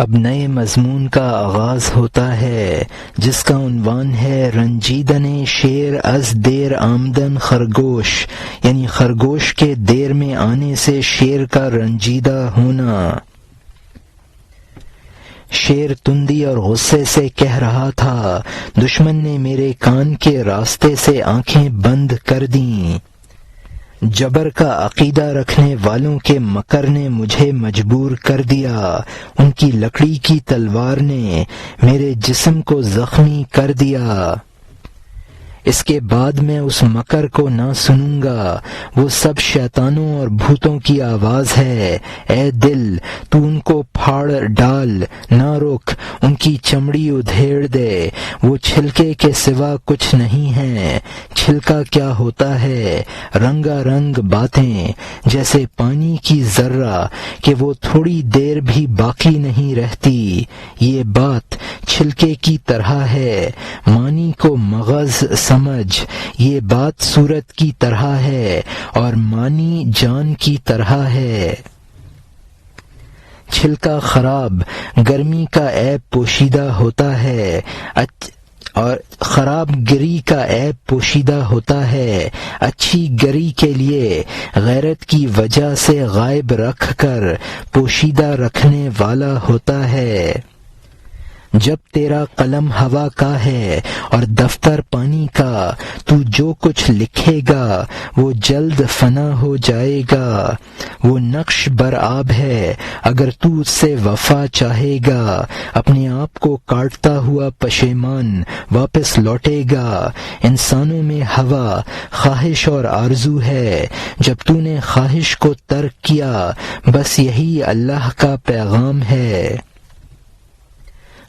اب نئے مضمون کا آغاز ہوتا ہے جس کا عنوان ہے رنجیدن شیر از دیر آمدن خرگوش، یعنی خرگوش کے دیر میں آنے سے شیر کا رنجیدہ ہونا۔ شیر تندی اور غصے سے کہہ رہا تھا، دشمن نے میرے کان کے راستے سے آنکھیں بند کر دیں۔ جبر کا عقیدہ رکھنے والوں کے مکر نے مجھے مجبور کر دیا، ان کی لکڑی کی تلوار نے میرے جسم کو زخمی کر دیا۔ اس کے بعد میں اس مکر کو نہ سنوں گا، وہ سب شیطانوں اور بھوتوں کی آواز ہے۔ اے دل، تو ان کو پھاڑ ڈال، نہ رک، ان کی چمڑی ادھیڑ دے، وہ چھلکے کے سوا کچھ نہیں ہے۔ چھلکا کیا ہوتا ہے؟ رنگا رنگ باتیں، جیسے پانی کی ذرہ کہ وہ تھوڑی دیر بھی باقی نہیں رہتی۔ یہ بات چھلکے کی طرح ہے، معنی کو مغز سمجھ۔ یہ بات صورت کی طرح ہے اور معنی جان کی طرح ہے۔ چھلکا خراب گرمی کا عیب پوشیدہ ہوتا ہے اور خراب گری کا عیب پوشیدہ ہوتا ہے، اچھی گری کے لیے غیرت کی وجہ سے غائب رکھ کر پوشیدہ رکھنے والا ہوتا ہے۔ جب تیرا قلم ہوا کا ہے اور دفتر پانی کا، تو جو کچھ لکھے گا وہ جلد فنا ہو جائے گا۔ وہ نقش بر آب ہے، اگر تو اس سے وفا چاہے گا، اپنے آپ کو کاٹتا ہوا پشیمان واپس لوٹے گا۔ انسانوں میں ہوا، خواہش اور آرزو ہے، جب تو نے خواہش کو ترک کیا، بس یہی اللہ کا پیغام ہے۔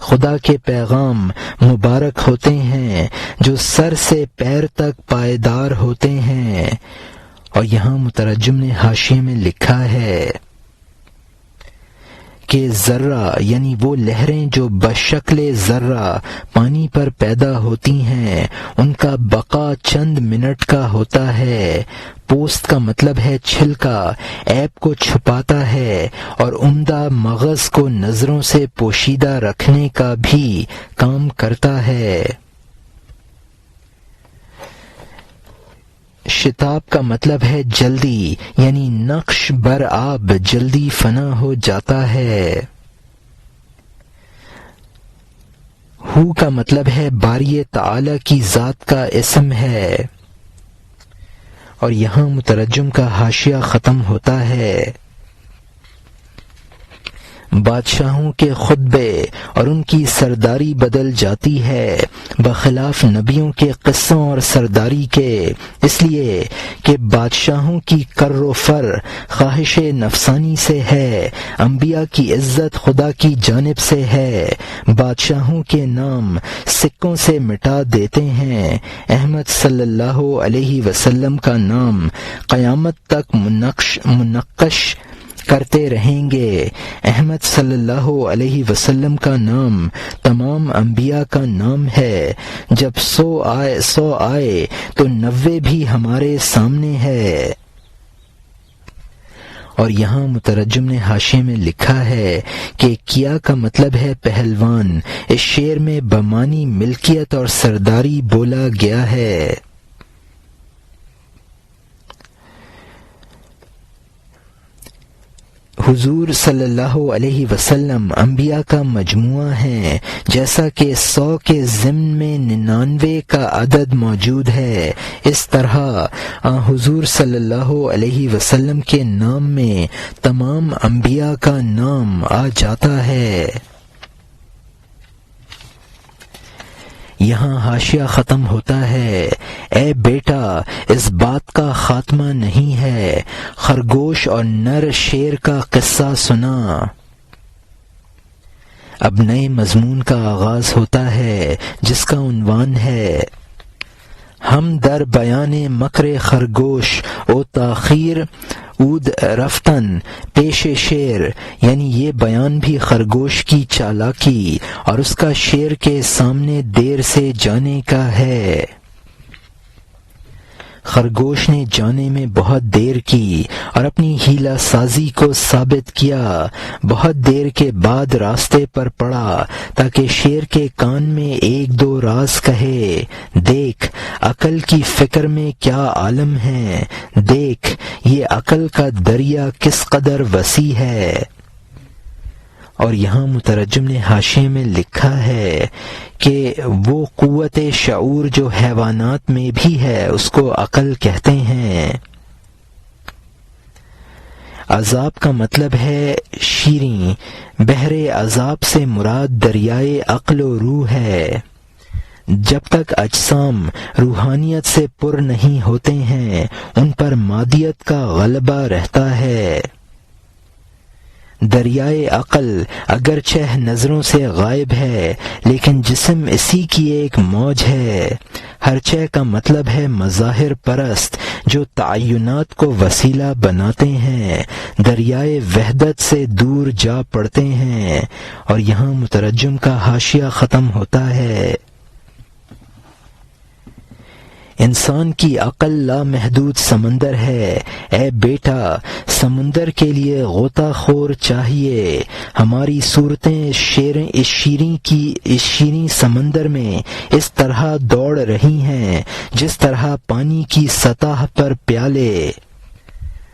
خدا کے پیغام مبارک ہوتے ہیں جو سر سے پیر تک پائیدار ہوتے ہیں۔ اور یہاں مترجم نے حاشیے میں لکھا ہے کہ ذرہ یعنی وہ لہریں جو بشکل ذرہ پانی پر پیدا ہوتی ہیں، ان کا بقا چند منٹ کا ہوتا ہے۔ پوست کا مطلب ہے چھلکا، عیب کو چھپاتا ہے اور عمدہ مغز کو نظروں سے پوشیدہ رکھنے کا بھی کام کرتا ہے۔ شتاب کا مطلب ہے جلدی، یعنی نقش بر آب جلدی فنا ہو جاتا ہے۔ ہو کا مطلب ہے باری تعالی کی ذات کا اسم ہے۔ اور یہاں مترجم کا حاشیہ ختم ہوتا ہے۔ بادشاہوں کے خطبے اور ان کی سرداری بدل جاتی ہے بخلاف نبیوں کے قصوں اور سرداری کے، اس لیے کہ بادشاہوں کی کر و فر خواہش نفسانی سے ہے، انبیاء کی عزت خدا کی جانب سے ہے۔ بادشاہوں کے نام سکوں سے مٹا دیتے ہیں، احمد صلی اللہ علیہ وسلم کا نام قیامت تک منقش کرتے رہیں گے۔ احمد صلی اللہ علیہ وسلم کا نام تمام انبیاء کا نام ہے۔ جب 100 آئے تو 90 بھی ہمارے سامنے ہے۔ اور یہاں مترجم نے حاشیے میں لکھا ہے کہ کیا کا مطلب ہے پہلوان۔ اس شعر میں بمانی ملکیت اور سرداری بولا گیا ہے۔ حضور صلی اللہ علیہ وسلم انبیاء کا مجموعہ ہیں، جیسا کہ 100 کے ضمن میں 99 کا عدد موجود ہے، اس طرح حضور صلی اللہ علیہ وسلم کے نام میں تمام انبیاء کا نام آ جاتا ہے۔ یہاں حاشیہ ختم ہوتا ہے۔ اے بیٹا، اس بات کا خاتمہ نہیں ہے، خرگوش اور نر شیر کا قصہ سنا۔ اب نئے مضمون کا آغاز ہوتا ہے جس کا عنوان ہے ہم در بیان مکر خرگوش او تاخیر اود رفتن پیش شیر، یعنی یہ بیان بھی خرگوش کی چالاکی اور اس کا شیر کے سامنے دیر سے جانے کا ہے۔ خرگوش نے جانے میں بہت دیر کی اور اپنی ہیلا سازی کو ثابت کیا۔ بہت دیر کے بعد راستے پر پڑا تاکہ شیر کے کان میں ایک دو راز کہے۔ دیکھ عقل کی فکر میں کیا عالم ہے، دیکھ یہ عقل کا دریا کس قدر وسیع ہے۔ اور یہاں مترجم نے حاشیے میں لکھا ہے کہ وہ قوت شعور جو حیوانات میں بھی ہے اس کو عقل کہتے ہیں۔ عذاب کا مطلب ہے شیریں، بحر عذاب سے مراد دریائے عقل و روح ہے۔ جب تک اجسام روحانیت سے پر نہیں ہوتے ہیں ان پر مادیت کا غلبہ رہتا ہے۔ دریائے عقل اگرچہ نظروں سے غائب ہے لیکن جسم اسی کی ایک موج ہے۔ ہرچہ کا مطلب ہے مظاہر پرست جو تعینات کو وسیلہ بناتے ہیں، دریائے وحدت سے دور جا پڑتے ہیں۔ اور یہاں مترجم کا حاشیہ ختم ہوتا ہے۔ انسان کی عقل لامحدود سمندر ہے، اے بیٹا سمندر کے لیے غوطہ خور چاہیے۔ ہماری صورتیں اس شیریں سمندر میں اس طرح دوڑ رہی ہیں جس طرح پانی کی سطح پر پیالے۔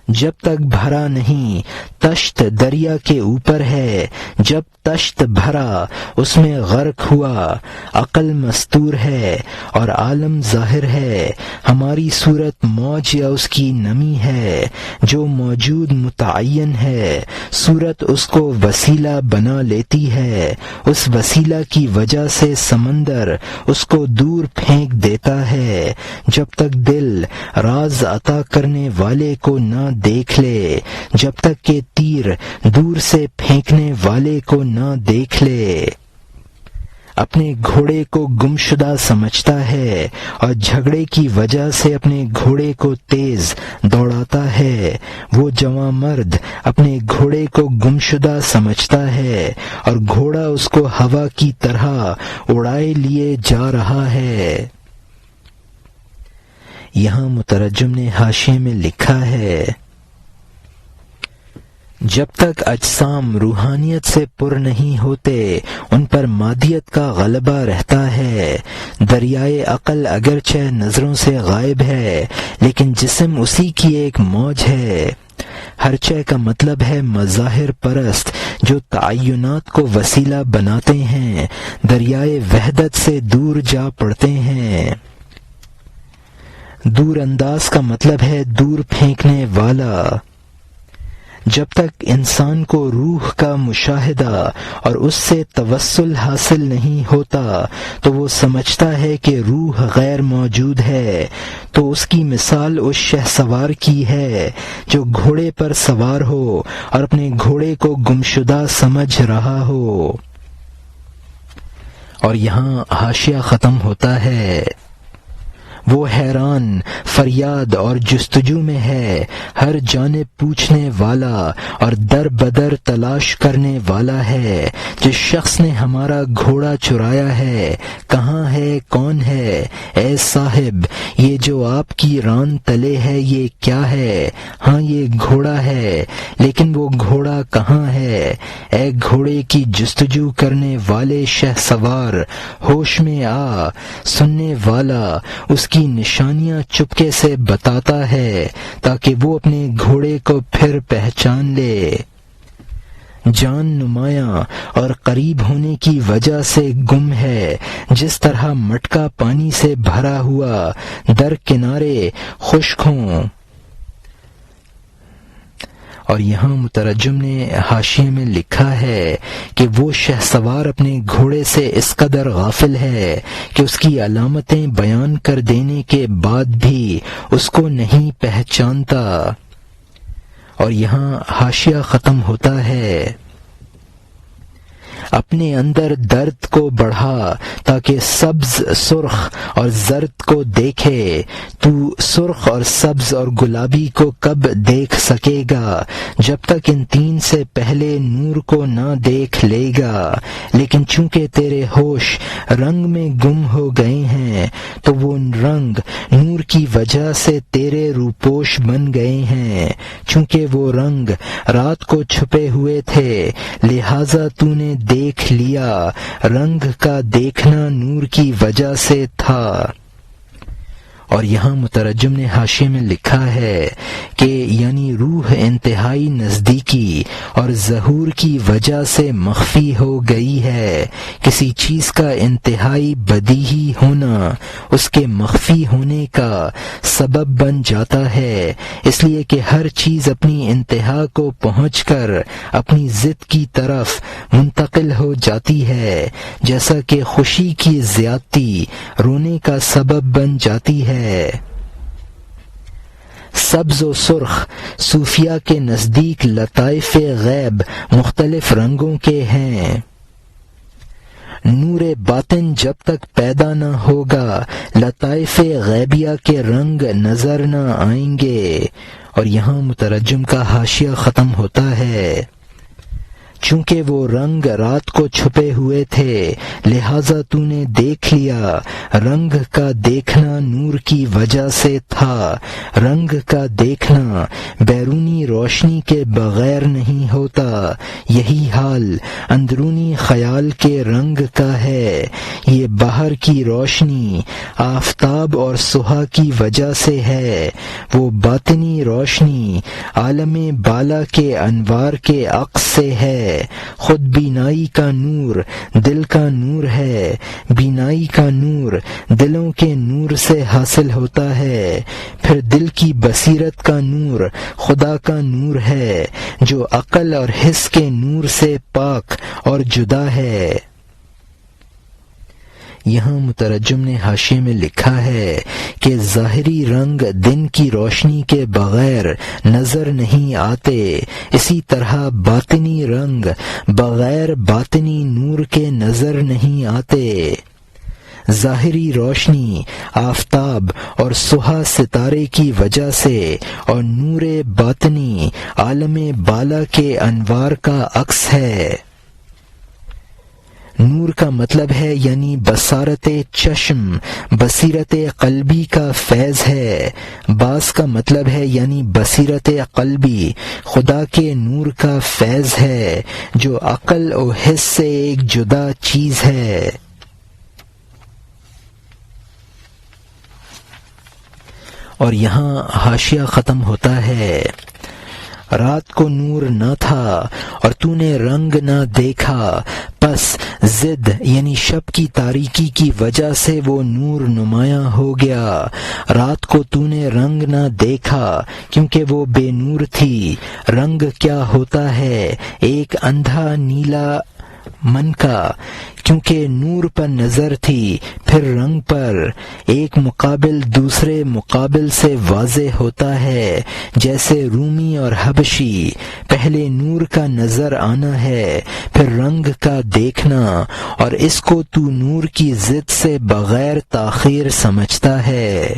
جب تک بھرا نہیں تشت دریا کے اوپر ہے، جب تشت بھرا اس میں غرق ہوا۔ عقل مستور ہے اور عالم ظاہر ہے۔ ہماری صورت موج یا اس کی نمی ہے، جو موجود متعین ہے، صورت اس کو وسیلہ بنا لیتی ہے۔ اس وسیلہ کی وجہ سے سمندر اس کو دور پھینک دیتا ہے۔ جب تک دل راز عطا کرنے والے کو نہ دیکھ لے، جب تک کہ تیر دور سے پھینکنے والے کو نہ دیکھ لے۔ اپنے گھوڑے کو گمشدہ سمجھتا ہے اور جھگڑے کی وجہ سے اپنے گھوڑے کو تیز دوڑاتا ہے۔ وہ جوان مرد اپنے گھوڑے کو گمشدہ سمجھتا ہے اور گھوڑا اس کو ہوا کی طرح اڑائے لیے جا رہا ہے۔ یہاں مترجم نے حاشیے میں لکھا ہے، جب تک اجسام روحانیت سے پر نہیں ہوتے ان پر مادیت کا غلبہ رہتا ہے۔ دریائے عقل اگرچہ نظروں سے غائب ہے لیکن جسم اسی کی ایک موج ہے۔ ہرچہ کا مطلب ہے مظاہر پرست جو تعینات کو وسیلہ بناتے ہیں، دریائے وحدت سے دور جا پڑتے ہیں۔ دور انداز کا مطلب ہے دور پھینکنے والا۔ جب تک انسان کو روح کا مشاہدہ اور اس سے توسل حاصل نہیں ہوتا تو وہ سمجھتا ہے کہ روح غیر موجود ہے۔ تو اس کی مثال اس شہسوار کی ہے جو گھوڑے پر سوار ہو اور اپنے گھوڑے کو گمشدہ سمجھ رہا ہو۔ اور یہاں حاشیہ ختم ہوتا ہے۔ وہ حیران فریاد اور جستجو میں ہے، ہر جانب پوچھنے والا اور در بدر تلاش کرنے والا ہے۔ جس شخص نے ہمارا گھوڑا چرایا ہے کہاں ہے، کون ہے؟ اے صاحب یہ جو آپ کی ران تلے ہے یہ کیا ہے؟ ہاں یہ گھوڑا ہے، لیکن وہ گھوڑا کہاں ہے؟ اے گھوڑے کی جستجو کرنے والے شہسوار ہوش میں آ، سننے والا اس کی نشانیاں چپکے سے بتاتا ہے تاکہ وہ اپنے گھوڑے کو پھر پہچان لے۔ جان نمایاں اور قریب ہونے کی وجہ سے گم ہے، جس طرح مٹکا پانی سے بھرا ہوا در کنارے خشک ہوں۔ اور یہاں مترجم نے حاشیے میں لکھا ہے کہ وہ شہسوار اپنے گھوڑے سے اس قدر غافل ہے کہ اس کی علامتیں بیان کر دینے کے بعد بھی اس کو نہیں پہچانتا۔ اور یہاں حاشیہ ختم ہوتا ہے۔ اپنے اندر درد کو بڑھا تاکہ سبز، سرخ اور زرد کو دیکھے۔ تو سرخ اور سبز اور گلابی کو کب دیکھ سکے گا؟ جب تک ان تین سے پہلے نور کو نہ دیکھ لے گا۔ لیکن چونکہ تیرے ہوش رنگ میں گم ہو گئے ہیں تو وہ رنگ نور کی وجہ سے تیرے روپوش بن گئے ہیں۔ چونکہ وہ رنگ رات کو چھپے ہوئے تھے لہذا تو نے دیکھ لیا، رنگ کا دیکھنا نور کی وجہ سے تھا۔ اور یہاں مترجم نے حاشیے میں لکھا ہے کہ یعنی روح انتہائی نزدیکی اور ظہور کی وجہ سے مخفی ہو گئی ہے۔ کسی چیز کا انتہائی بدیہی ہونا اس کے مخفی ہونے کا سبب بن جاتا ہے، اس لیے کہ ہر چیز اپنی انتہا کو پہنچ کر اپنی ضد کی طرف منتقل ہو جاتی ہے، جیسا کہ خوشی کی زیادتی رونے کا سبب بن جاتی ہے۔ سبز و سرخ صوفیہ کے نزدیک لطائف غیب مختلف رنگوں کے ہیں۔ نور باطن جب تک پیدا نہ ہوگا لطائف غیبیہ کے رنگ نظر نہ آئیں گے۔ اور یہاں مترجم کا حاشیہ ختم ہوتا ہے۔ چونکہ وہ رنگ رات کو چھپے ہوئے تھے لہذا تو نے دیکھ لیا، رنگ کا دیکھنا نور کی وجہ سے تھا۔ رنگ کا دیکھنا بیرونی روشنی کے بغیر نہیں ہوتا، یہی حال اندرونی خیال کے رنگ کا ہے۔ یہ باہر کی روشنی آفتاب اور سہا کی وجہ سے ہے، وہ باطنی روشنی عالم بالا کے انوار کے عکس سے ہے۔ خود بینائی کا نور دل کا نور ہے، بینائی کا نور دلوں کے نور سے حاصل ہوتا ہے، پھر دل کی بصیرت کا نور خدا کا نور ہے جو عقل اور حس کے نور سے پاک اور جدا ہے۔ یہاں مترجم نے حاشیے میں لکھا ہے کہ ظاہری رنگ دن کی روشنی کے بغیر نظر نہیں آتے، اسی طرح باطنی رنگ بغیر باطنی نور کے نظر نہیں آتے۔ ظاہری روشنی آفتاب اور سہا ستارے کی وجہ سے اور نور باطنی عالم بالا کے انوار کا عکس ہے۔ نور کا مطلب ہے یعنی بصارت چشم، بصیرت قلبی کا فیض ہے۔ باز کا مطلب ہے یعنی بصیرت قلبی خدا کے نور کا فیض ہے جو عقل و حس سے ایک جدا چیز ہے۔ اور یہاں حاشیہ ختم ہوتا ہے۔ رات کو نور نہ تھا اور تو نے رنگ نہ دیکھا، پس ضد یعنی شب کی تاریکی کی وجہ سے وہ نور نمایاں ہو گیا۔ رات کو تو نے رنگ نہ دیکھا کیونکہ وہ بے نور تھی۔ رنگ کیا ہوتا ہے؟ ایک اندھا نیلا من کا، کیونکہ نور پر نظر تھی، پھر رنگ پر ایک مقابل دوسرے مقابل سے واضح ہوتا ہے، جیسے رومی اور حبشی، پہلے نور کا نظر آنا ہے پھر رنگ کا دیکھنا، اور اس کو تو نور کی ضد سے بغیر تاخیر سمجھتا ہے۔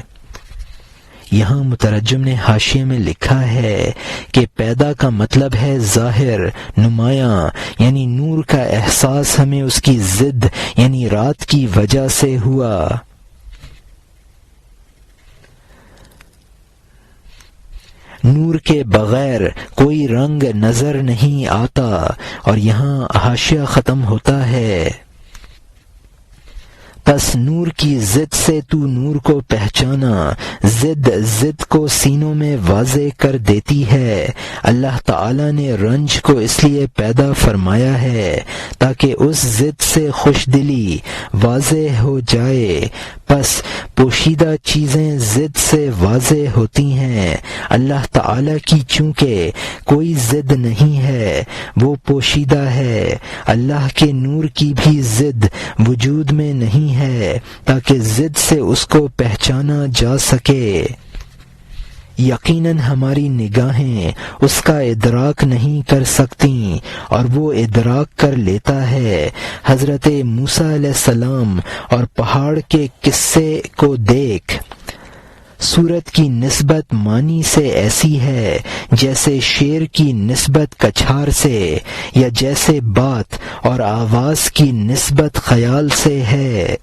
یہاں مترجم نے حاشیے میں لکھا ہے کہ پیدا کا مطلب ہے ظاہر، نمایاں، یعنی نور کا احساس ہمیں اس کی ضد یعنی رات کی وجہ سے ہوا۔ نور کے بغیر کوئی رنگ نظر نہیں آتا۔ اور یہاں حاشیہ ختم ہوتا ہے۔ پس نور کی ضد سے تو نور کو پہچانا، ضد کو سینوں میں واضح کر دیتی ہے۔ اللہ تعالی نے رنج کو اس لیے پیدا فرمایا ہے تاکہ اس ضد سے خوش دلی واضح ہو جائے۔ پس پوشیدہ چیزیں ضد سے واضح ہوتی ہیں۔ اللہ تعالی کی چونکہ کوئی ضد نہیں ہے، وہ پوشیدہ ہے۔ اللہ کے نور کی بھی ضد وجود میں نہیں ہے تاکہ ضد سے اس کو پہچانا جا سکے۔ یقیناً ہماری نگاہیں اس کا ادراک نہیں کر سکتیں اور وہ ادراک کر لیتا ہے۔ حضرت موسیٰ علیہ السلام اور پہاڑ کے قصے کو دیکھ، صورت کی نسبت معنی سے ایسی ہے جیسے شیر کی نسبت کچھار سے، یا جیسے بات اور آواز کی نسبت خیال سے ہے۔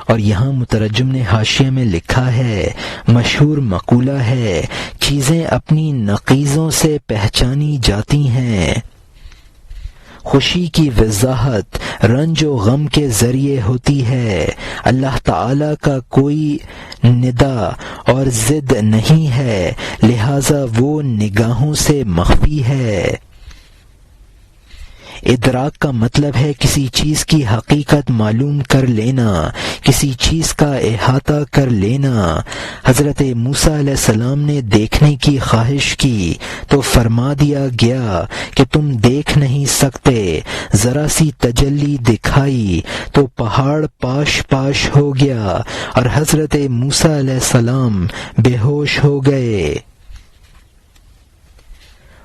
اور یہاں مترجم نے حاشیے میں لکھا ہے، مشہور مقولہ ہے، چیزیں اپنی نقیضوں سے پہچانی جاتی ہیں۔ خوشی کی وضاحت رنج و غم کے ذریعے ہوتی ہے۔ اللہ تعالی کا کوئی ندا اور ضد نہیں ہے، لہذا وہ نگاہوں سے مخفی ہے۔ ادراک کا مطلب ہے کسی چیز کی حقیقت معلوم کر لینا، کسی چیز کا احاطہ کر لینا۔ حضرت موسیٰ علیہ السلام نے دیکھنے کی خواہش کی تو فرما دیا گیا کہ تم دیکھ نہیں سکتے۔ ذرا سی تجلی دکھائی تو پہاڑ پاش پاش ہو گیا اور حضرت موسیٰ علیہ السلام بے ہوش ہو گئے۔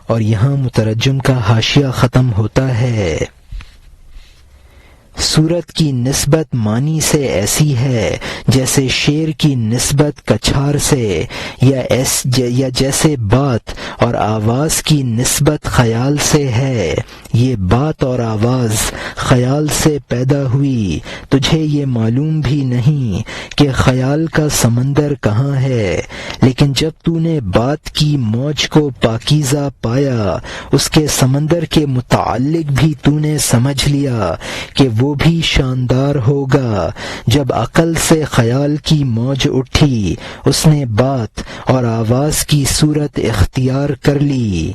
اور یہاں مترجم کا حاشیہ ختم ہوتا ہے، صورت کی نسبت معنی سے ایسی ہے جیسے شیر کی نسبت کچھار سے، یا جیسے بات اور آواز کی نسبت خیال سے ہے۔ یہ بات اور آواز خیال سے پیدا ہوئی، تجھے یہ معلوم بھی نہیں کہ خیال کا سمندر کہاں ہے، لیکن جب تو نے بات کی موج کو پاکیزہ پایا، اس کے سمندر کے متعلق بھی تو نے سمجھ لیا کہ وہ بھی شاندار ہوگا۔ جب عقل سے خیال کی موج اٹھی، اس نے بات اور آواز کی صورت اختیار کر لی۔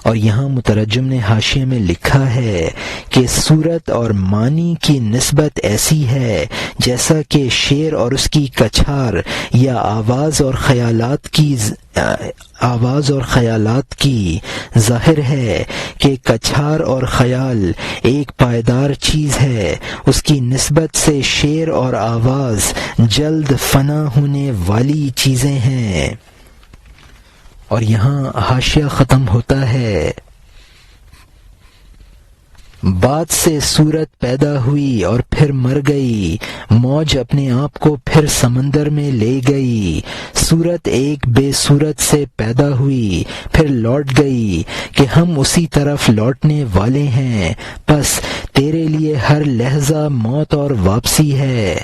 اور یہاں مترجم نے حاشیے میں لکھا ہے کہ صورت اور معنی کی نسبت ایسی ہے جیسا کہ شعر اور اس کی کچھار یا آواز اور خیالات کی ظاہر ہے کہ کچھار اور خیال ایک پائیدار چیز ہے، اس کی نسبت سے شعر اور آواز جلد فنا ہونے والی چیزیں ہیں۔ اور یہاں حاشیہ ختم ہوتا ہے، بات سے صورت پیدا ہوئی اور پھر مر گئی، موج اپنے آپ کو پھر سمندر میں لے گئی، صورت ایک بے صورت سے پیدا ہوئی پھر لوٹ گئی کہ ہم اسی طرف لوٹنے والے ہیں، پس تیرے لیے ہر لحظہ موت اور واپسی ہے۔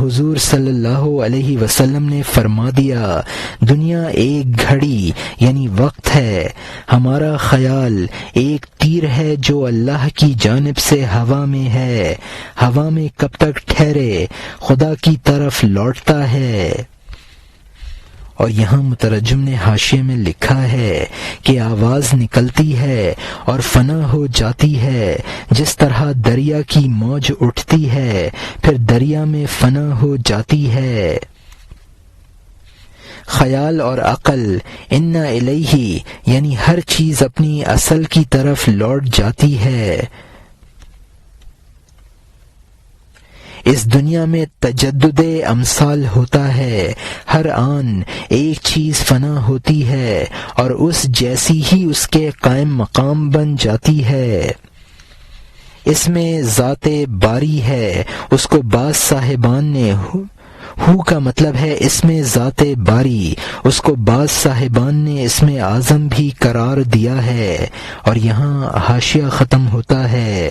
حضور صلی اللہ علیہ وسلم نے فرما دیا، دنیا ایک گھڑی یعنی وقت ہے، ہمارا خیال ایک تیر ہے جو اللہ کی جانب سے ہوا میں ہے، ہوا میں کب تک ٹھہرے، خدا کی طرف لوٹتا ہے۔ اور یہاں مترجم نے حاشیے میں لکھا ہے کہ آواز نکلتی ہے اور فنا ہو جاتی ہے، جس طرح دریا کی موج اٹھتی ہے پھر دریا میں فنا ہو جاتی ہے۔ خیال اور عقل انا الیہ یعنی ہر چیز اپنی اصل کی طرف لوٹ جاتی ہے۔ اس دنیا میں تجدد امثال ہوتا ہے، ہر آن ایک چیز فنا ہوتی ہے اور اس جیسی ہی اس کے قائم مقام بن جاتی ہے۔ اس میں ذات باری ہے، اس کو بعض صاحبان نے ہو کا مطلب ہے اس میں ذات باری، اس کو بعض صاحبان نے اس میں اعظم بھی قرار دیا ہے۔ اور یہاں حاشیہ ختم ہوتا ہے،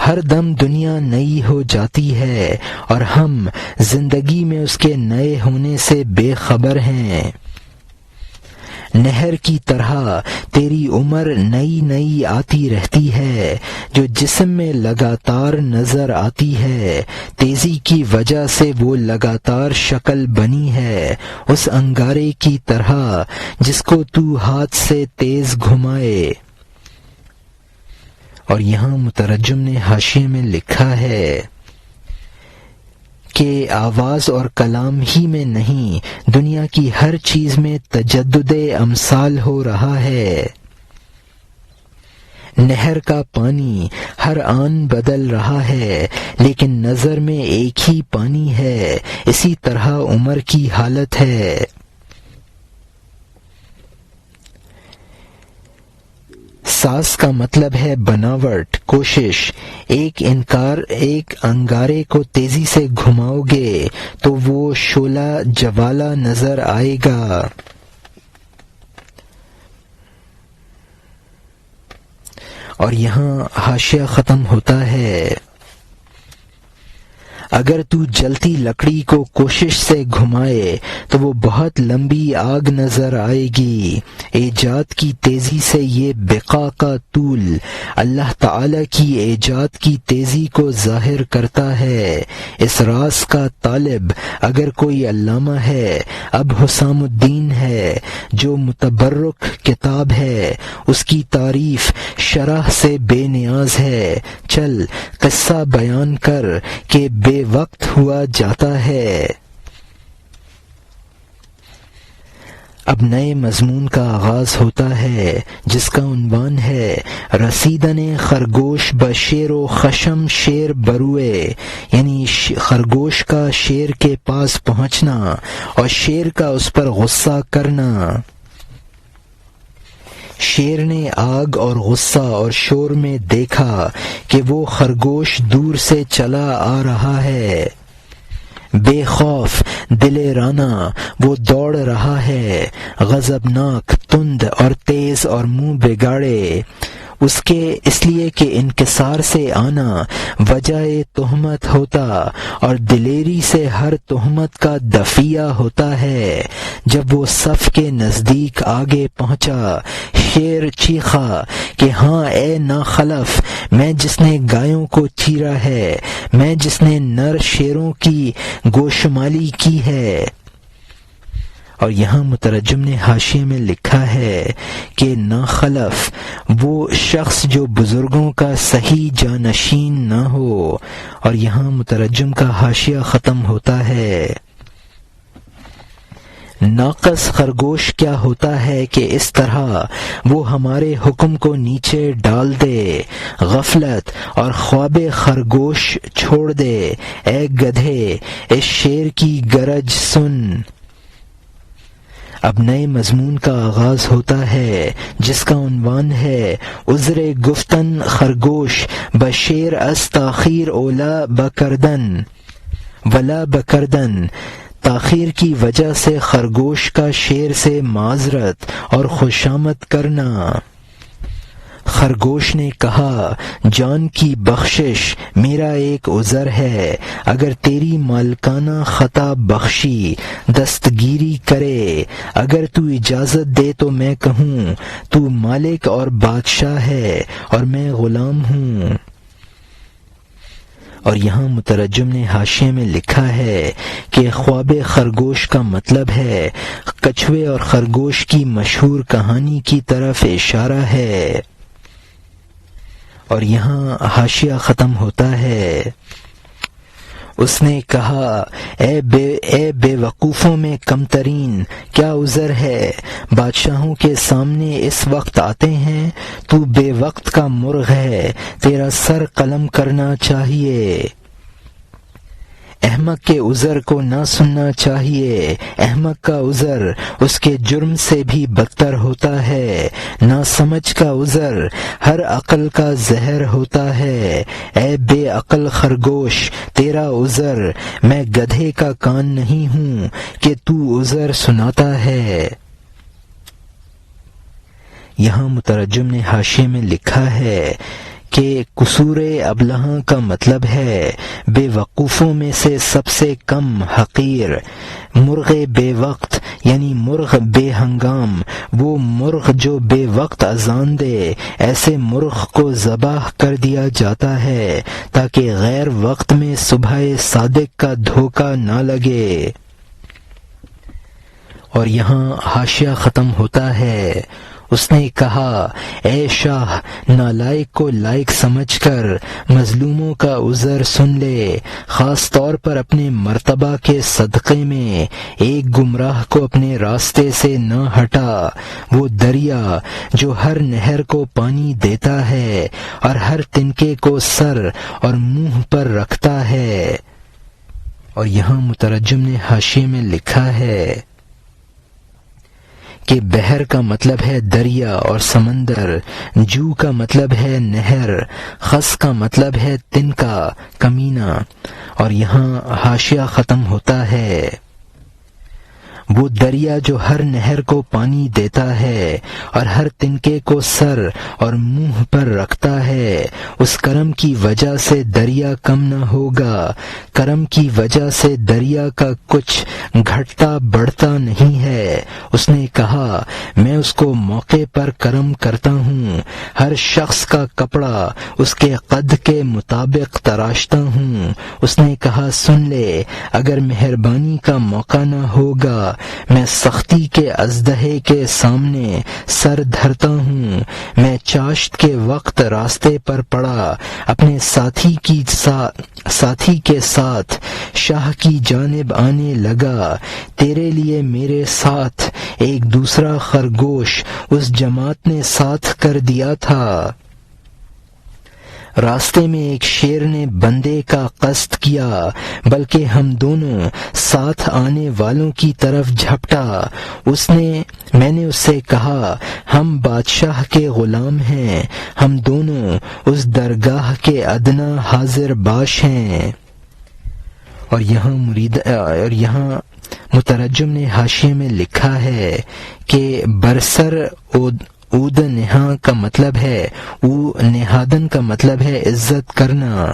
ہر دم دنیا نئی ہو جاتی ہے اور ہم زندگی میں اس کے نئے ہونے سے بے خبر ہیں۔ نہر کی طرح تیری عمر نئی نئی آتی رہتی ہے، جو جسم میں لگاتار نظر آتی ہے، تیزی کی وجہ سے وہ لگاتار شکل بنی ہے، اس انگارے کی طرح جس کو تو ہاتھ سے تیز گھمائے۔ اور یہاں مترجم نے حاشیے میں لکھا ہے کہ آواز اور کلام ہی میں نہیں، دنیا کی ہر چیز میں تجدد امثال ہو رہا ہے۔ نہر کا پانی ہر آن بدل رہا ہے، لیکن نظر میں ایک ہی پانی ہے، اسی طرح عمر کی حالت ہے۔ ساز کا مطلب ہے بناوٹ، کوشش۔ ایک انگارے کو تیزی سے گھماؤ گے تو وہ شعلہ جوالا نظر آئے گا۔ اور یہاں حاشیہ ختم ہوتا ہے۔ اگر تو جلتی لکڑی کو کوشش سے گھمائے تو وہ بہت لمبی آگ نظر آئے گی۔ ایجاد کی تیزی سے یہ بقا کا طول اللہ تعالی کی ایجاد کی تیزی کو ظاہر کرتا ہے۔ اس راز کا طالب اگر کوئی علامہ ہے، اب حسام الدین ہے، جو متبرک کتاب ہے، اس کی تعریف شرح سے بے نیاز ہے۔ چل قصہ بیان کر کہ بے وقت ہوا جاتا ہے۔ اب نئے مضمون کا آغاز ہوتا ہے، جس کا عنوان ہے رسیدن خرگوش بشیر و خشم شیر بروئے، یعنی خرگوش کا شیر کے پاس پہنچنا اور شیر کا اس پر غصہ کرنا۔ شیر نے آگ اور غصہ اور شور میں دیکھا کہ وہ خرگوش دور سے چلا آ رہا ہے، بے خوف دلیرانہ وہ دوڑ رہا ہے، غضبناک، تند اور تیز اور منہ بگاڑے، اس لیے کہ انکسار سے آنا وجہ تہمت ہوتا اور دلیری سے ہر تہمت کا دفیہ ہوتا ہے۔ جب وہ صف کے نزدیک آگے پہنچا، شیر چیخا کہ ہاں اے ناخلف، میں جس نے گایوں کو چیرا ہے، میں جس نے نر شیروں کی گوشمالی کی ہے۔ اور یہاں مترجم نے حاشیے میں لکھا ہے کہ ناخلف وہ شخص جو بزرگوں کا صحیح جانشین نہ ہو، اور یہاں مترجم کا حاشیہ ختم ہوتا ہے۔ ناقص خرگوش کیا ہوتا ہے کہ اس طرح وہ ہمارے حکم کو نیچے ڈال دے، غفلت اور خواب خرگوش چھوڑ دے۔ اے گدھے، اس شیر کی گرج سن۔ اب نئے مضمون کا آغاز ہوتا ہے، جس کا عنوان ہے عذر گفتن خرگوش بشیر از تاخیر اولا بکردن ولا بکردن، تاخیر کی وجہ سے خرگوش کا شیر سے معذرت اور خوشامد کرنا۔ خرگوش نے کہا، جان کی بخشش میرا ایک عذر ہے، اگر تیری مالکانہ خطا بخشی دستگیری کرے، اگر تو اجازت دے تو میں کہوں تو مالک اور بادشاہ ہے اور میں غلام ہوں۔ اور یہاں مترجم نے حاشیے میں لکھا ہے کہ خواب خرگوش کا مطلب ہے کچھوے اور خرگوش کی مشہور کہانی کی طرف اشارہ ہے۔ اور یہاں حاشیہ ختم ہوتا ہے۔ اس نے کہا، اے بے وقوفوں میں کم ترین، کیا عذر ہے؟ بادشاہوں کے سامنے اس وقت آتے ہیں، تو بے وقت کا مرغ ہے، تیرا سر قلم کرنا چاہیے۔ احمق کے عذر کو نہ سننا چاہیے، احمق کا عذر اس کے جرم سے بھی بدتر ہوتا ہے، ناسمجھ کا عذر ہر عقل کا زہر ہوتا ہے۔ اے بے عقل خرگوش، تیرا عذر، میں گدھے کا کان نہیں ہوں کہ تو عذر سناتا ہے۔ یہاں مترجم نے حاشیے میں لکھا ہے کہ قصور ابلہاں کا مطلب ہے بے وقوفوں میں سے سب سے کم حقیر، مرغ بے وقت یعنی مرغ بے ہنگام، وہ مرغ جو بے وقت اذان دے، ایسے مرغ کو ذبح کر دیا جاتا ہے تاکہ غیر وقت میں صبح صادق کا دھوکہ نہ لگے۔ اور یہاں حاشیہ ختم ہوتا ہے۔ اس نے کہا اے شاہ، نالائق کو لائق سمجھ کر مظلوموں کا عذر سن لے، خاص طور پر اپنے مرتبہ کے صدقے میں ایک گمراہ کو اپنے راستے سے نہ ہٹا۔ وہ دریا جو ہر نہر کو پانی دیتا ہے اور ہر تنکے کو سر اور منہ پر رکھتا ہے۔ اور یہاں مترجم نے حاشیے میں لکھا ہے کہ بحر کا مطلب ہے دریا اور سمندر، جو کا مطلب ہے نہر، خس کا مطلب ہے تنکا، کمینہ۔ اور یہاں حاشیہ ختم ہوتا ہے، وہ دریا جو ہر نہر کو پانی دیتا ہے اور ہر تنکے کو سر اور منہ پر رکھتا ہے، اس کرم کی وجہ سے دریا کم نہ ہوگا، کرم کی وجہ سے دریا کا کچھ گھٹتا بڑھتا نہیں ہے۔ اس نے کہا میں اس کو موقع پر کرم کرتا ہوں، ہر شخص کا کپڑا اس کے قد کے مطابق تراشتا ہوں۔ اس نے کہا سن لے، اگر مہربانی کا موقع نہ ہوگا میں سختی کے اژدہے کے سامنے سر دھرتا ہوں۔ میں چاشت کے وقت راستے پر پڑا، اپنے ساتھی کے ساتھ شاہ کی جانب آنے لگا۔ تیرے لیے میرے ساتھ ایک دوسرا خرگوش اس جماعت نے ساتھ کر دیا تھا۔ راستے میں ایک شیر نے بندے کا قصد کیا، بلکہ ہم دونوں ساتھ آنے والوں کی طرف جھپٹا۔ میں نے اس سے کہا ہم بادشاہ کے غلام ہیں، ہم دونوں اس درگاہ کے ادنا حاضر باش ہیں۔ اور یہاں مترجم نے حاشیے میں لکھا ہے کہ برسر اود نہا کا مطلب ہے نہادن کا مطلب ہے عزت کرنا،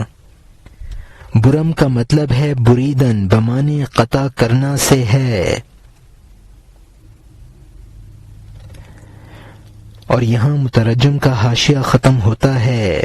برم کا مطلب ہے بریدن بمانے قطع کرنا سے ہے۔ اور یہاں مترجم کا حاشیہ ختم ہوتا ہے،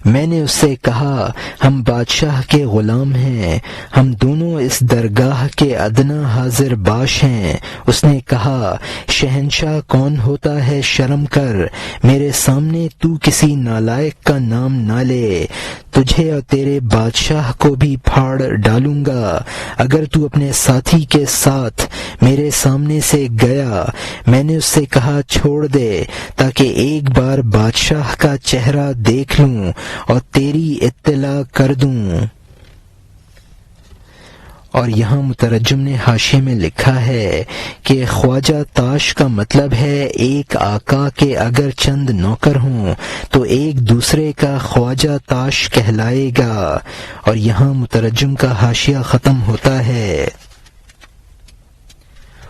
میں نے اس سے کہا ہم بادشاہ کے غلام ہیں، ہم دونوں اس درگاہ کے ادنا حاضر باش ہیں۔ اس نے کہا شہنشاہ کون ہوتا ہے شرم کر، میرے سامنے تو کسی نالائق کا نام نہ لے، تجھے اور تیرے بادشاہ کو بھی پھاڑ ڈالوں گا اگر تو اپنے ساتھی کے ساتھ میرے سامنے سے گیا۔ میں نے اس سے کہا چھوڑ دے تاکہ ایک بار بادشاہ کا چہرہ دیکھ لوں اور تیری اطلاع کر دوں۔ اور یہاں مترجم نے حاشیے میں لکھا ہے کہ خواجہ تاش کا مطلب ہے ایک آقا کے اگر چند نوکر ہوں تو ایک دوسرے کا خواجہ تاش کہلائے گا۔ اور یہاں مترجم کا حاشیہ ختم ہوتا ہے،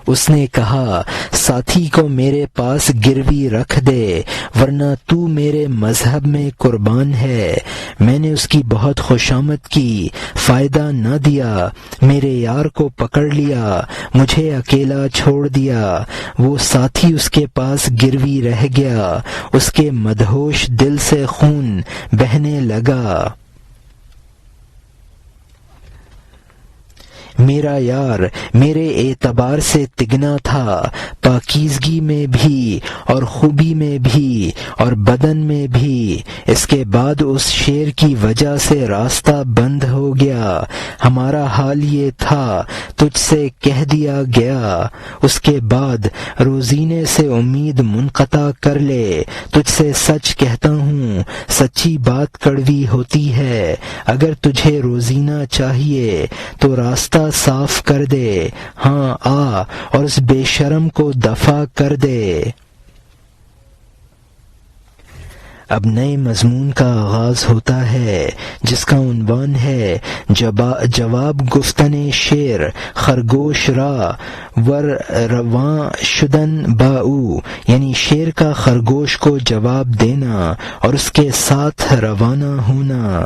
اس نے کہا ساتھی کو میرے پاس گروی رکھ دے ورنہ تو میرے مذہب میں قربان ہے۔ میں نے اس کی بہت خوشامد کی، فائدہ نہ دیا، میرے یار کو پکڑ لیا، مجھے اکیلا چھوڑ دیا۔ وہ ساتھی اس کے پاس گروی رہ گیا، اس کے مدہوش دل سے خون بہنے لگا۔ میرا یار میرے اعتبار سے تگنا تھا، پاکیزگی میں بھی اور خوبی میں بھی اور بدن میں بھی۔ اس کے بعد اس شیر کی وجہ سے راستہ بند ہو گیا، ہمارا حال یہ تھا تجھ سے کہہ دیا گیا۔ اس کے بعد روزینے سے امید منقطع کر لے، تجھ سے سچ کہتا ہوں سچی بات کڑوی ہوتی ہے۔ اگر تجھے روزینہ چاہیے تو راستہ صاف کر دے، ہاں آ اور اس بے شرم کو دفع کر دے۔ اب نئے مضمون کا آغاز ہوتا ہے جس کا عنوان ہے جواب گفتن شیر خرگوش را ور رواں شدن باؤ، یعنی شیر کا خرگوش کو جواب دینا اور اس کے ساتھ روانہ ہونا۔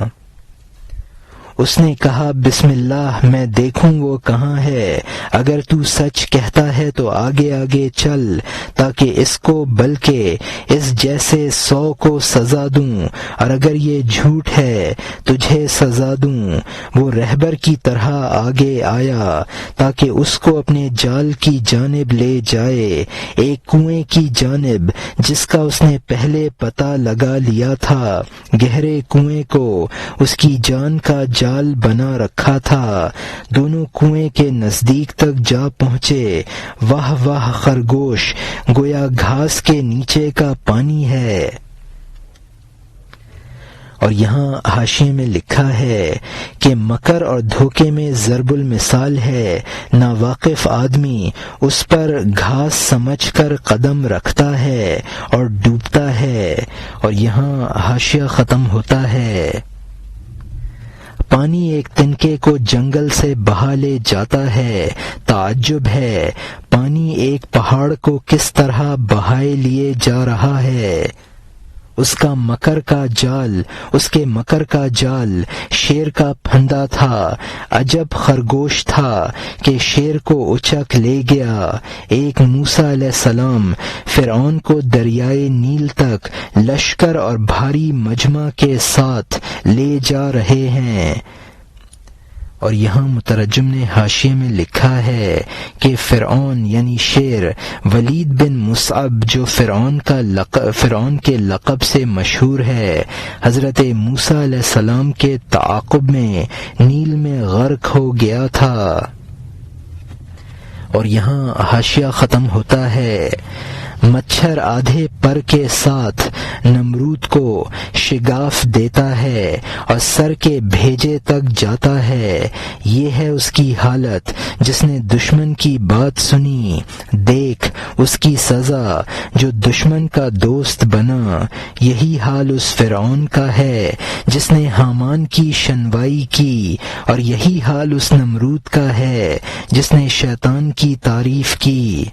اس نے کہا بسم اللہ، میں دیکھوں وہ کہاں ہے، اگر تو سچ کہتا ہے تو آگے آگے چل تاکہ اس کو بلکہ اس جیسے 100 کو سزا دوں، اور اگر یہ جھوٹ ہے تجھے سزا دوں۔ وہ رہبر کی طرح آگے آیا تاکہ اس کو اپنے جال کی جانب لے جائے، ایک کنویں کی جانب جس کا اس نے پہلے پتہ لگا لیا تھا۔ گہرے کنویں کو اس کی جان کا جال بنا رکھا تھا۔ دونوں کنویں کے نزدیک تک جا پہنچے۔ واہ واہ خرگوش، گویا گھاس کے نیچے کا پانی ہے۔ اور یہاں حاشیے میں لکھا ہے کہ مکر اور دھوکے میں ضرب المثال ہے، ناواقف آدمی اس پر گھاس سمجھ کر قدم رکھتا ہے اور ڈوبتا ہے۔ اور یہاں حاشیہ ختم ہوتا ہے۔ پانی ایک تنکے کو جنگل سے بہا لے جاتا ہے۔ تعجب ہے، پانی ایک پہاڑ کو کس طرح بہائے لیے جا رہا ہے۔ اس کے مکر کا جال شیر کا پھندا تھا۔ عجب خرگوش تھا کہ شیر کو اچک لے گیا۔ ایک موسیٰ علیہ السلام فرعون کو دریائے نیل تک لشکر اور بھاری مجمع کے ساتھ لے جا رہے ہیں۔ اور یہاں مترجم نے حاشیے میں لکھا ہے کہ فرعون یعنی شیر ولید بن مصعب جو فرعون کے لقب سے مشہور ہے، حضرت موسیٰ علیہ السلام کے تعاقب میں نیل میں غرق ہو گیا تھا۔ اور یہاں حاشیہ ختم ہوتا ہے۔ مچھر آدھے پر کے ساتھ نمرود کو شگاف دیتا ہے اور سر کے بھیجے تک جاتا ہے۔ یہ ہے اس کی حالت جس نے دشمن کی بات سنی، دیکھ اس کی سزا جو دشمن کا دوست بنا۔ یہی حال اس فرعون کا ہے جس نے حامان کی شنوائی کی، اور یہی حال اس نمرود کا ہے جس نے شیطان کی تعریف کی۔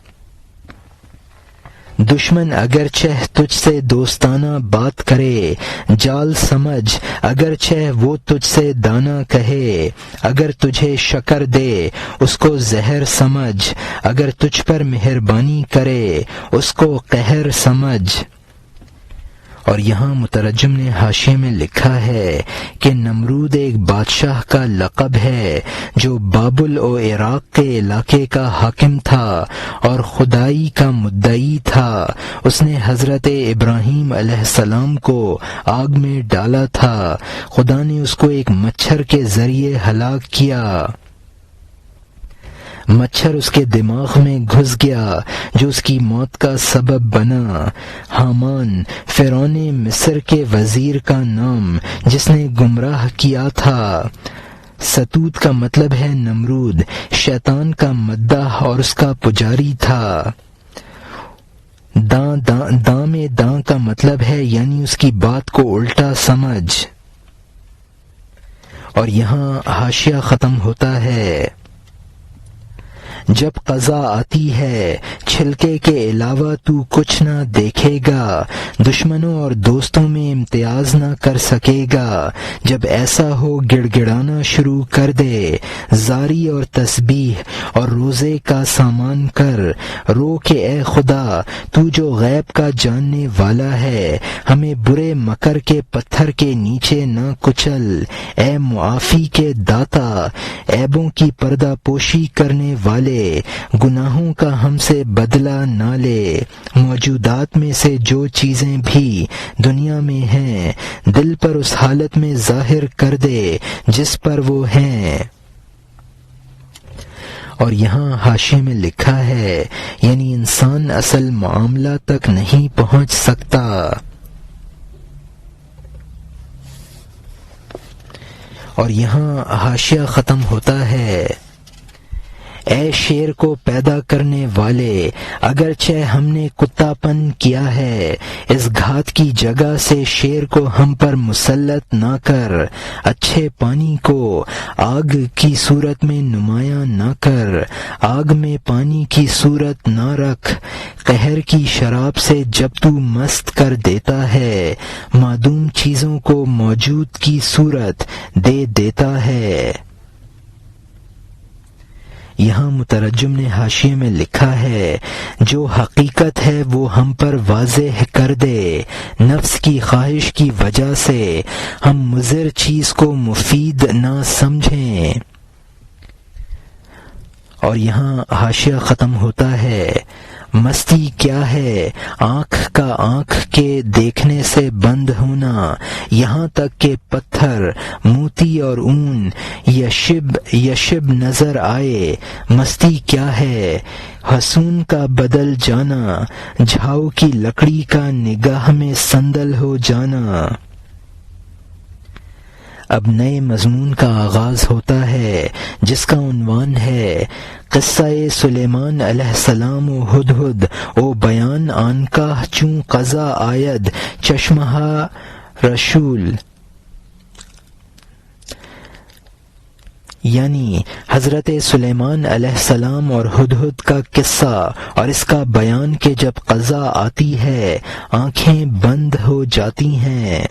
دشمن اگرچہ تجھ سے دوستانہ بات کرے، جال سمجھ اگرچہ وہ تجھ سے دانا کہے، اگر تجھے شکر دے اس کو زہر سمجھ، اگر تجھ پر مہربانی کرے اس کو قہر سمجھ۔ اور یہاں مترجم نے حاشیے میں لکھا ہے کہ نمرود ایک بادشاہ کا لقب ہے جو بابل و عراق کے علاقے کا حاکم تھا اور خدائی کا مدعی تھا۔ اس نے حضرت ابراہیم علیہ السلام کو آگ میں ڈالا تھا، خدا نے اس کو ایک مچھر کے ذریعے ہلاک کیا۔ مچھر اس کے دماغ میں گھس گیا جو اس کی موت کا سبب بنا۔ حامان فرعون مصر کے وزیر کا نام جس نے گمراہ کیا تھا۔ ستوت کا مطلب ہے نمرود، شیطان کا مداح اور اس کا پجاری تھا۔ داں میں داں کا مطلب ہے یعنی اس کی بات کو الٹا سمجھ۔ اور یہاں حاشیہ ختم ہوتا ہے۔ جب قضا آتی ہے چھلکے کے علاوہ تو کچھ نہ دیکھے گا، دشمنوں اور دوستوں میں امتیاز نہ کر سکے گا۔ جب ایسا ہو گڑ گڑانا شروع کر دے، زاری اور تسبیح اور روزے کا سامان کر، رو کہ اے خدا تو جو غیب کا جاننے والا ہے، ہمیں برے مکر کے پتھر کے نیچے نہ کچل۔ اے معافی کے داتا، عیبوں کی پردہ پوشی کرنے والے، گناہوں کا ہم سے بدلہ نہ لے۔ موجودات میں سے جو چیزیں بھی دنیا میں ہیں، دل پر اس حالت میں ظاہر کر دے جس پر وہ ہیں۔ اور یہاں حاشیے میں لکھا ہے یعنی انسان اصل معاملہ تک نہیں پہنچ سکتا۔ اور یہاں حاشیہ ختم ہوتا ہے۔ اے شیر کو پیدا کرنے والے، اگرچہ ہم نے کتا پن کیا ہے، اس گھات کی جگہ سے شیر کو ہم پر مسلط نہ کر، اچھے پانی کو آگ کی صورت میں نمایاں نہ کر، آگ میں پانی کی صورت نہ رکھ، قہر کی شراب سے جب تو مست کر دیتا ہے، معدوم چیزوں کو موجود کی صورت دے دیتا ہے۔ یہاں مترجم نے حاشیے میں لکھا ہے، جو حقیقت ہے وہ ہم پر واضح کر دے، نفس کی خواہش کی وجہ سے ہم مضر چیز کو مفید نہ سمجھیں۔ اور یہاں حاشیہ ختم ہوتا ہے، مستی کیا ہے، آنکھ کا آنکھ کے دیکھنے سے بند ہونا، یہاں تک کہ پتھر، موتی اور اون یشب نظر آئے۔ مستی کیا ہے، حسون کا بدل جانا، جھاؤ کی لکڑی کا نگاہ میں صندل ہو جانا۔ اب نئے مضمون کا آغاز ہوتا ہے جس کا عنوان ہے قصہ سلیمان علیہ السلام و ہدہد او بیان آنکاہ چون قضا آید چشمہ رسول، یعنی حضرت سلیمان علیہ السلام اور ہدہد کا قصہ اور اس کا بیان کہ جب قضا آتی ہے آنکھیں بند ہو جاتی ہیں۔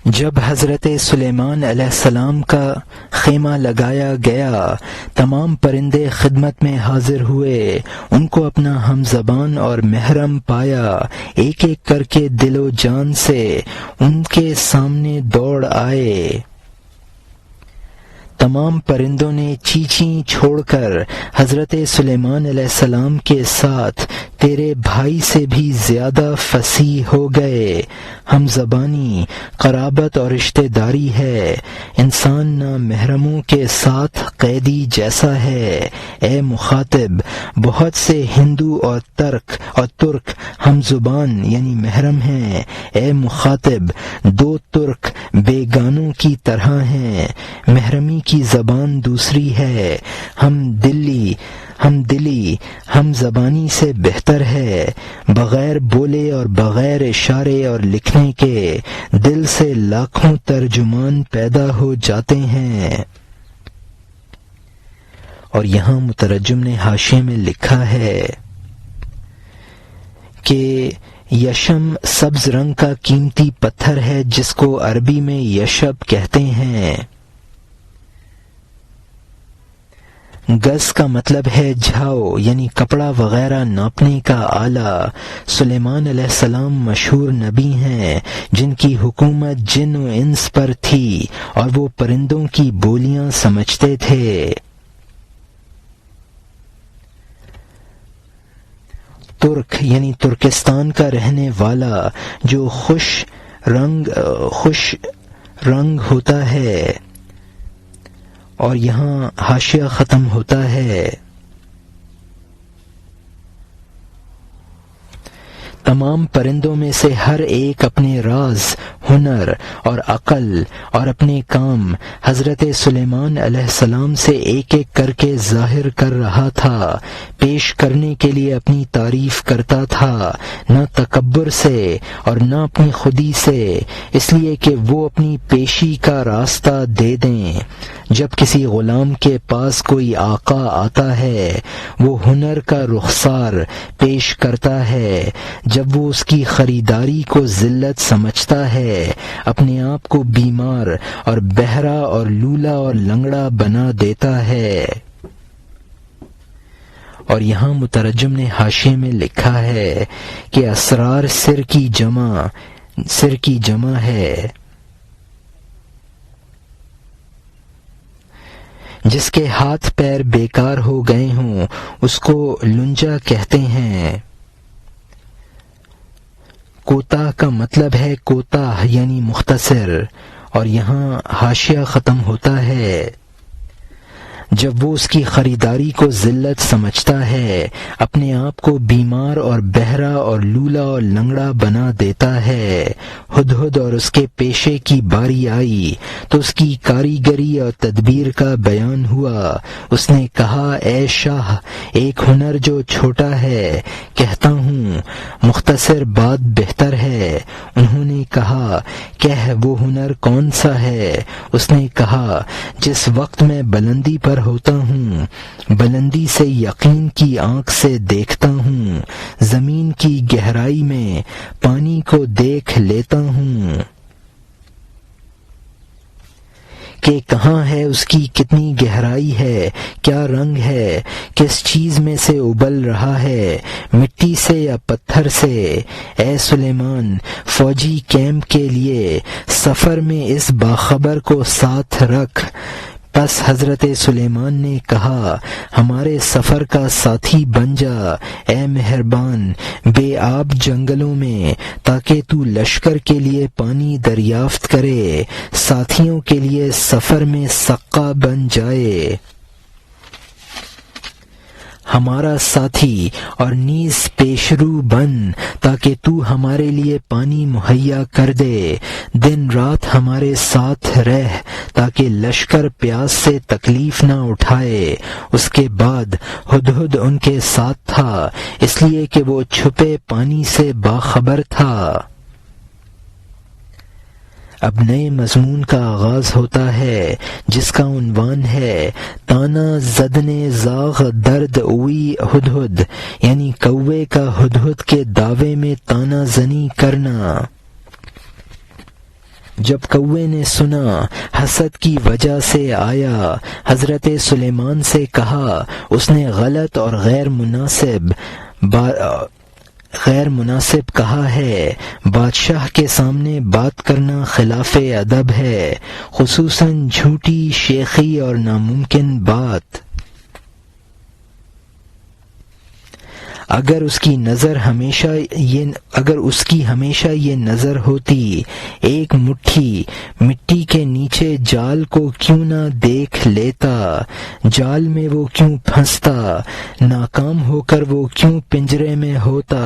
جب حضرت سلیمان علیہ السلام کا خیمہ لگایا گیا، تمام پرندے خدمت میں حاضر ہوئے، ان کو اپنا ہم زبان اور محرم پایا، ایک ایک کر کے دل و جان سے ان کے سامنے دوڑ آئے۔ تمام پرندوں نے چیچیں چھوڑ کر حضرت سلیمان علیہ السلام کے ساتھ تیرے بھائی سے بھی زیادہ فصیح ہو گئے۔ ہم زبانی، قرابت اور رشتہ داری ہے، انسان نہ محرموں کے ساتھ قیدی جیسا ہے۔ اے مخاطب، بہت سے ہندو اور ترک ہم زبان یعنی محرم ہیں۔ اے مخاطب، دو ترک بیگانوں کی طرح ہیں، محرمی کی زبان دوسری ہے، ہم دلی ہم زبانی سے بہتر ہے، بغیر بولے اور بغیر اشارے اور لکھنے کے دل سے لاکھوں ترجمان پیدا ہو جاتے ہیں۔ اور یہاں مترجم نے حاشیے میں لکھا ہے کہ یشم سبز رنگ کا قیمتی پتھر ہے جس کو عربی میں یشب کہتے ہیں۔ گز کا مطلب ہے جھاؤ یعنی کپڑا وغیرہ ناپنے کا آلہ۔ سلیمان علیہ السلام مشہور نبی ہیں جن کی حکومت جن و انس پر تھی اور وہ پرندوں کی بولیاں سمجھتے تھے۔ ترک یعنی ترکستان کا رہنے والا جو خوش رنگ ہوتا ہے۔ اور یہاں حاشیہ ختم ہوتا ہے، تمام پرندوں میں سے ہر ایک اپنے راز، ہنر اور عقل اور اپنے کام حضرت سلیمان علیہ السلام سے ایک ایک کر کے ظاہر کر رہا تھا، پیش کرنے کے لیے اپنی تعریف کرتا تھا، نہ تکبر سے اور نہ اپنی خودی سے، اس لیے کہ وہ اپنی پیشی کا راستہ دے دیں۔ جب کسی غلام کے پاس کوئی آقا آتا ہے وہ ہنر کا رخسار پیش کرتا ہے، جب وہ اس کی خریداری کو ذلت سمجھتا ہے، اپنے آپ کو بیمار اور بہرا اور لولا اور لنگڑا بنا دیتا ہے۔ اور یہاں مترجم نے حاشیے میں لکھا ہے کہ اسرار سر کی جمع ہے، جس کے ہاتھ پیر بیکار ہو گئے ہوں اس کو لنجا کہتے ہیں۔ کوتا کا مطلب ہے کوتاہ یعنی مختصر۔ اور یہاں حاشیہ ختم ہوتا ہے، جب وہ اس کی خریداری کو ذلت سمجھتا ہے، اپنے آپ کو بیمار اور بہرا اور لولا اور لنگڑا بنا دیتا ہے۔ ہدہد اور اس کے پیشے کی باری آئی تو اس کی کاریگری اور تدبیر کا بیان ہوا۔ اس نے کہا، اے شاہ، ایک ہنر جو چھوٹا ہے، کہتا ہوں مختصر بات بہتر ہے۔ انہوں نے کہا، کہہ وہ ہنر کون سا ہے؟ اس نے کہا، جس وقت میں بلندی پر ہوتا ہوں، بلندی سے یقین کی آنکھ سے دیکھتا ہوں، زمین کی گہرائی میں پانی کو دیکھ لیتا ہوں کہ کہاں ہے، اس کی کتنی گہرائی ہے، کیا رنگ ہے، کس چیز میں سے ابل رہا ہے، مٹی سے یا پتھر سے۔ اے سلیمان، فوجی کیمپ کے لیے سفر میں اس باخبر کو ساتھ رکھ۔ پس حضرت سلیمان نے کہا، ہمارے سفر کا ساتھی بن جا اے مہربان بے آب جنگلوں میں، تاکہ تو لشکر کے لیے پانی دریافت کرے، ساتھیوں کے لیے سفر میں سقا بن جائے، ہمارا ساتھی اور نیز پیشرو بن، تاکہ تو ہمارے لیے پانی مہیا کر دے، دن رات ہمارے ساتھ رہ، تاکہ لشکر پیاس سے تکلیف نہ اٹھائے۔ اس کے بعد ہدہد ان کے ساتھ تھا، اس لیے کہ وہ چھپے پانی سے باخبر تھا۔ اب نئے مضمون کا آغاز ہوتا ہے، جس کا عنوان ہے تانا زدنے زاغ درد اوئی ہدہد، یعنی کوے کا ہدہد کے دعوے میں تانا زنی کرنا۔ جب کوے نے سنا، حسد کی وجہ سے آیا، حضرت سلیمان سے کہا، اس نے غلط اور غیر مناسب کہا ہے، بادشاہ کے سامنے بات کرنا خلاف ادب ہے، خصوصاً جھوٹی شیخی اور ناممکن بات۔ اگر اس کی ہمیشہ یہ نظر ہوتی، ایک مٹھی مٹی کے نیچے جال کو کیوں نہ دیکھ لیتا، جال میں وہ کیوں پھنستا، ناکام ہو کر وہ کیوں پنجرے میں ہوتا۔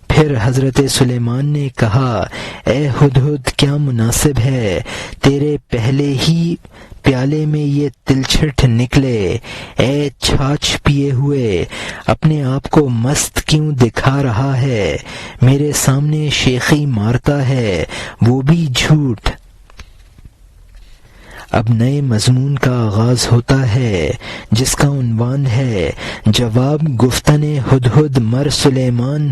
پھر حضرت سلیمان نے کہا، اے ہدہد، کیا مناسب ہے تیرے پہلے ہی پیالے میں یہ تلچھٹ نکلے، اے چھاچھ پیے ہوئے، اپنے آپ کو مست کیوں دکھا رہا ہے، میرے سامنے شیخی مارتا ہے، وہ بھی جھوٹ۔ اب نئے مضمون کا آغاز ہوتا ہے، جس کا عنوان ہے جواب گفتن ہدہد مر سلیمان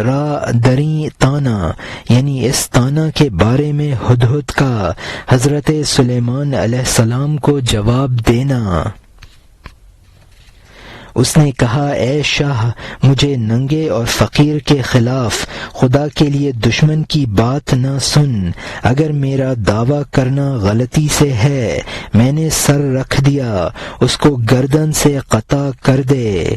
را دری تانا، یعنی اس تانا کے بارے میں ہدہد کا حضرت سلیمان علیہ السلام کو جواب دینا۔ اس نے کہا، اے شاہ، مجھے ننگے اور فقیر کے خلاف خدا کے لیے دشمن کی بات نہ سن۔ اگر میرا دعویٰ کرنا غلطی سے ہے، میں نے سر رکھ دیا، اس کو گردن سے قطع کر دے۔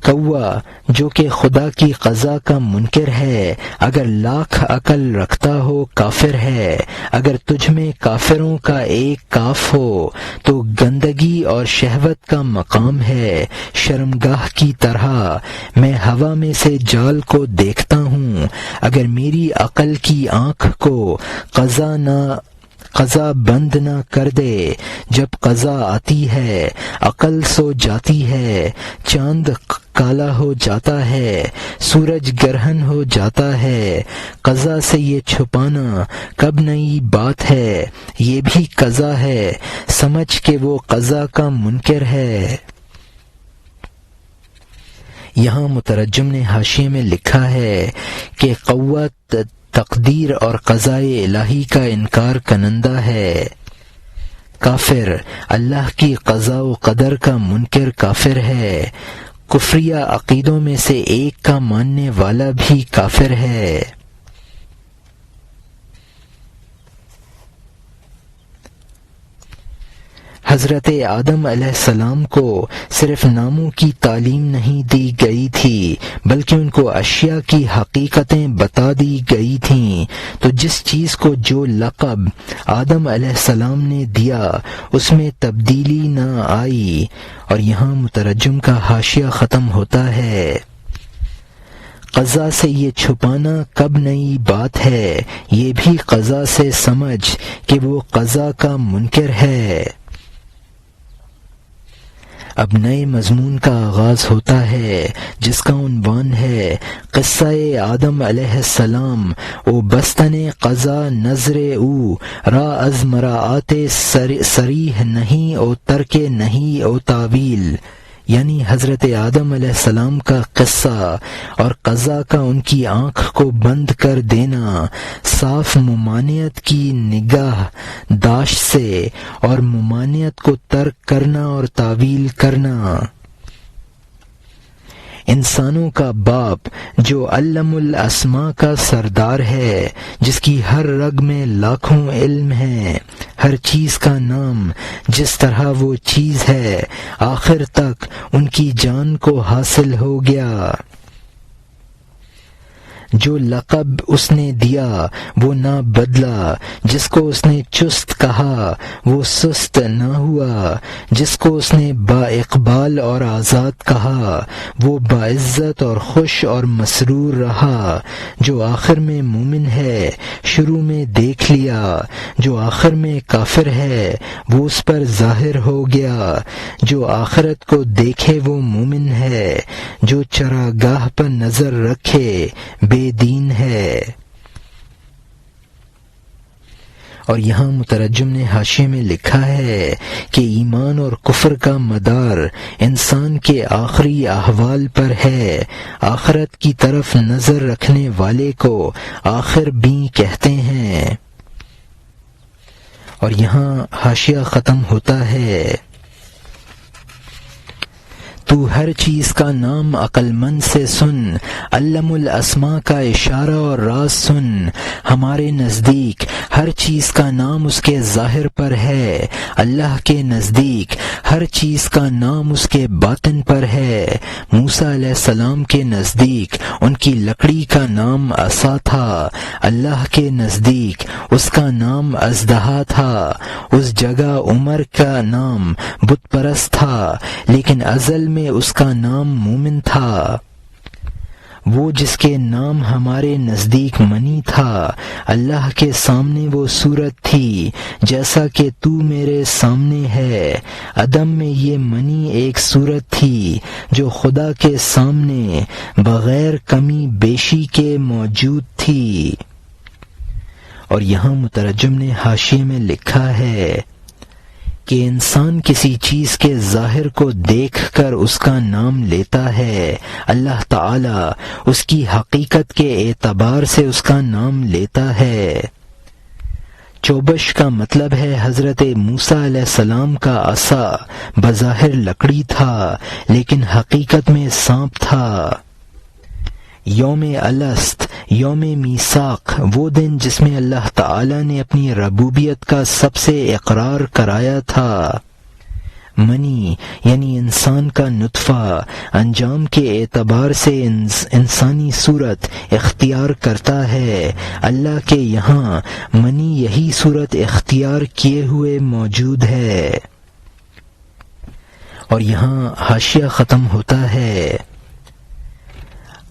کوا جو کہ خدا کی قضا کا منکر ہے، اگر لاکھ عقل رکھتا ہو کافر ہے۔ اگر تجھ میں کافروں کا ایک کاف ہو تو گندگی اور شہوت کا مقام ہے۔ شرمگاہ کی طرح میں ہوا میں سے جال کو دیکھتا ہوں، اگر میری عقل کی آنکھ کو قضا بند نہ کر دے۔ جب قضا آتی ہے عقل سو جاتی ہے، چاند کالا ہو جاتا ہے، سورج گرہن ہو جاتا ہے۔ قضا سے یہ چھپانا کب نئی بات ہے، یہ بھی قضا ہے، سمجھ کہ وہ قضا کا منکر ہے۔ یہاں مترجم نے حاشیے میں لکھا ہے کہ قوت تقدیر اور قضائے الہی کا انکار کنندہ ہے۔ کافر اللہ کی قضاء و قدر کا منکر کافر ہے۔ کفریہ عقیدوں میں سے ایک کا ماننے والا بھی کافر ہے۔ حضرت آدم علیہ السلام کو صرف ناموں کی تعلیم نہیں دی گئی تھی بلکہ ان کو اشیاء کی حقیقتیں بتا دی گئی تھیں، تو جس چیز کو جو لقب آدم علیہ السلام نے دیا اس میں تبدیلی نہ آئی۔ اور یہاں مترجم کا حاشیہ ختم ہوتا ہے۔ قضا سے یہ چھپانا کب نئی بات ہے، یہ بھی قضا سے سمجھ کہ وہ قضا کا منکر ہے۔ اب نئے مضمون کا آغاز ہوتا ہے جس کا عنوان ہے قصہ آدم علیہ السلام او بستن قضا نظر او را از مراعات صریح نہیں او ترک نہیں او تعویل، یعنی حضرت آدم علیہ السلام کا قصہ اور قضا کا ان کی آنکھ کو بند کر دینا صاف ممانعت کی نگاہ داشت سے، اور ممانعت کو ترک کرنا اور تعویل کرنا۔ انسانوں کا باپ جو علم الاسماء کا سردار ہے، جس کی ہر رگ میں لاکھوں علم ہیں، ہر چیز کا نام جس طرح وہ چیز ہے، آخر تک ان کی جان کو حاصل ہو گیا۔ جو لقب اس نے دیا وہ نہ بدلا، جس کو اس نے چست کہا وہ سست نہ ہوا، جس کو اس نے با اقبال اور آزاد کہا وہ باعزت اور خوش اور مسرور رہا۔ جو آخر میں مومن ہے شروع میں دیکھ لیا، جو آخر میں کافر ہے وہ اس پر ظاہر ہو گیا۔ جو آخرت کو دیکھے وہ مومن ہے، جو چراگاہ پر نظر رکھے بے دین ہے۔ اور یہاں مترجم نے حاشیے میں لکھا ہے کہ ایمان اور کفر کا مدار انسان کے آخری احوال پر ہے۔ آخرت کی طرف نظر رکھنے والے کو آخر بھی کہتے ہیں۔ اور یہاں حاشیہ ختم ہوتا ہے۔ تو ہر چیز کا نام عقل مند سے سن، علم الاسماء کا اشارہ اور راز سن۔ ہمارے نزدیک ہر چیز کا نام اس کے ظاہر پر ہے، اللہ کے نزدیک ہر چیز کا نام اس کے باطن پر ہے۔ موسیٰ علیہ السلام کے نزدیک ان کی لکڑی کا نام عصا تھا، اللہ کے نزدیک اس کا نام اژدہا تھا۔ اس جگہ عمر کا نام بت پرست تھا، لیکن ازل میں اس کا نام مومن تھا۔ وہ جس کے نام ہمارے نزدیک منی تھا، اللہ کے سامنے وہ صورت تھی جیسا کہ تو میرے سامنے ہے۔ عدم میں یہ منی ایک صورت تھی جو خدا کے سامنے بغیر کمی بیشی کے موجود تھی۔ اور یہاں مترجم نے حاشیے میں لکھا ہے کہ انسان کسی چیز کے ظاہر کو دیکھ کر اس کا نام لیتا ہے، اللہ تعالی اس کی حقیقت کے اعتبار سے اس کا نام لیتا ہے۔ چوبش کا مطلب ہے حضرت موسیٰ علیہ السلام کا عصا بظاہر لکڑی تھا لیکن حقیقت میں سانپ تھا۔ یوم الست، یوم میثاق، وہ دن جس میں اللہ تعالی نے اپنی ربوبیت کا سب سے اقرار کرایا تھا۔ منی یعنی انسان کا نطفہ انجام کے اعتبار سے انسانی صورت اختیار کرتا ہے، اللہ کے یہاں منی یہی صورت اختیار کیے ہوئے موجود ہے۔ اور یہاں حاشیہ ختم ہوتا ہے۔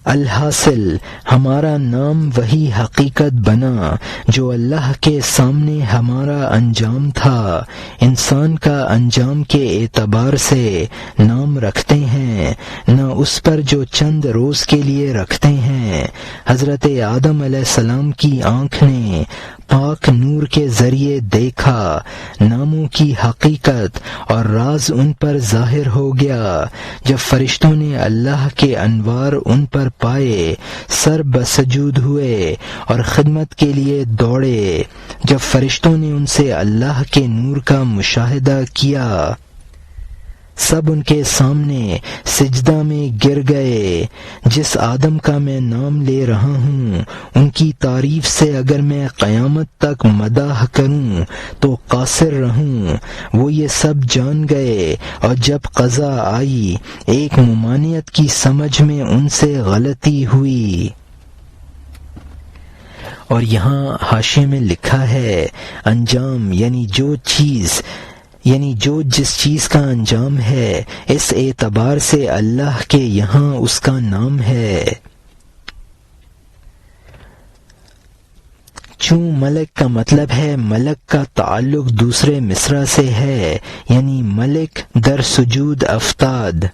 الحاصل ہمارا نام وہی حقیقت بنا جو اللہ کے سامنے ہمارا انجام تھا۔ انسان کا انجام کے اعتبار سے نام رکھتے ہیں، نہ اس پر جو چند روز کے لیے رکھتے ہیں۔ حضرت آدم علیہ السلام کی آنکھ نے پاک نور کے ذریعے دیکھا، ناموں کی حقیقت اور راز ان پر ظاہر ہو گیا۔ جب فرشتوں نے اللہ کے انوار ان پر پائے، سر بسجود ہوئے اور خدمت کے لیے دوڑے۔ جب فرشتوں نے ان سے اللہ کے نور کا مشاہدہ کیا سب ان کے سامنے سجدہ میں گر گئے۔ جس آدم کا میں نام لے رہا ہوں ان کی تعریف سے اگر میں قیامت تک مداح کروں تو قاصر رہوں۔ وہ یہ سب جان گئے، اور جب قضا آئی ایک ممانعت کی سمجھ میں ان سے غلطی ہوئی۔ اور یہاں حاشیے میں لکھا ہے انجام یعنی جو جس چیز کا انجام ہے اس اعتبار سے اللہ کے یہاں اس کا نام ہے۔ چون ملک کا مطلب ہے ملک کا تعلق دوسرے مصرع سے ہے، یعنی ملک در سجود افتاد۔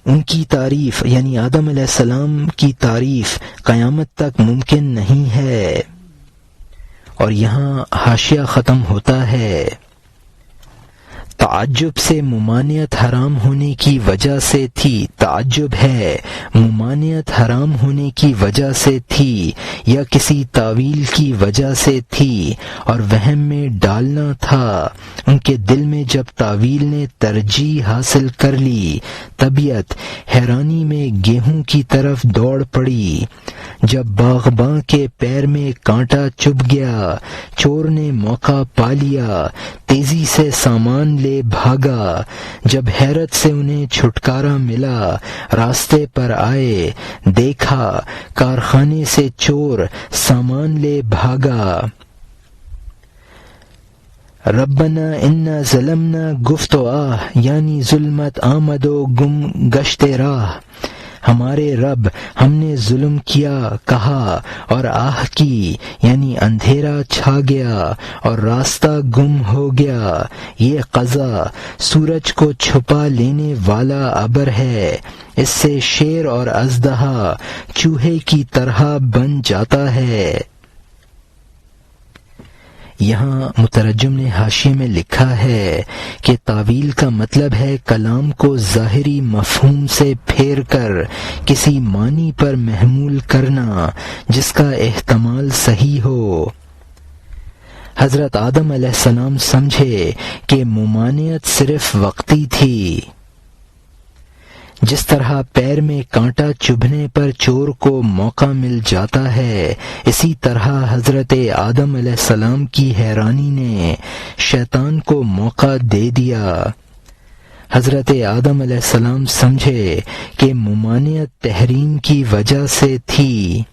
ان کی تعریف یعنی آدم علیہ السلام کی تعریف قیامت تک ممکن نہیں ہے۔ اور یہاں حاشیہ ختم ہوتا ہے۔ تعجب سے ممانعت حرام ہونے کی وجہ سے تھی، تعجب ہے ممانعت حرام ہونے کی وجہ سے تھی یا کسی تعویل کی وجہ سے تھی، اور وہم میں ڈالنا تھا ان کے دل میں۔ جب تعویل نے ترجیح حاصل کر لی طبیعت حیرانی میں گیہوں کی طرف دوڑ پڑی۔ جب باغباں کے پیر میں کانٹا چبھ گیا، چور نے موقع پا لیا، تیزی سے سامان لے بھاگا۔ جب حیرت سے انہیں چھٹکارا ملا، راستے پر آئے، دیکھا کارخانے سے چور سامان لے بھاگا۔ ربنا انا ظلمنا گفت و آہ یعنی ظلمت آمد و گم گشت راہ۔ ہمارے رب ہم نے ظلم کیا کہا اور آہ کی یعنی اندھیرا چھا گیا اور راستہ گم ہو گیا۔ یہ قضا سورج کو چھپا لینے والا ابر ہے، اس سے شیر اور اژدہا چوہے کی طرح بن جاتا ہے۔ یہاں مترجم نے حاشیے میں لکھا ہے کہ تعویل کا مطلب ہے کلام کو ظاہری مفہوم سے پھیر کر کسی معنی پر محمول کرنا جس کا احتمال صحیح ہو۔ حضرت آدم علیہ السلام سمجھے کہ ممانعت صرف وقتی تھی۔ جس طرح پیر میں کانٹا چبھنے پر چور کو موقع مل جاتا ہے، اسی طرح حضرت آدم علیہ السلام کی حیرانی نے شیطان کو موقع دے دیا۔ حضرت آدم علیہ السلام سمجھے کہ ممانعت تحریم کی وجہ سے تھی۔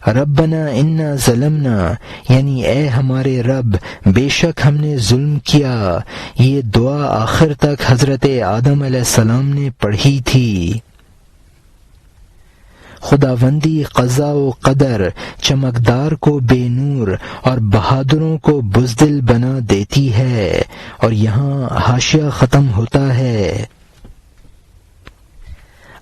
ربنا انا ظلمنا یعنی اے ہمارے رب بے شک ہم نے ظلم کیا۔ یہ دعا آخر تک حضرت آدم علیہ السلام نے پڑھی تھی۔ خداوندی قضا و قدر چمکدار کو بے نور اور بہادروں کو بزدل بنا دیتی ہے۔ اور یہاں حاشیہ ختم ہوتا ہے۔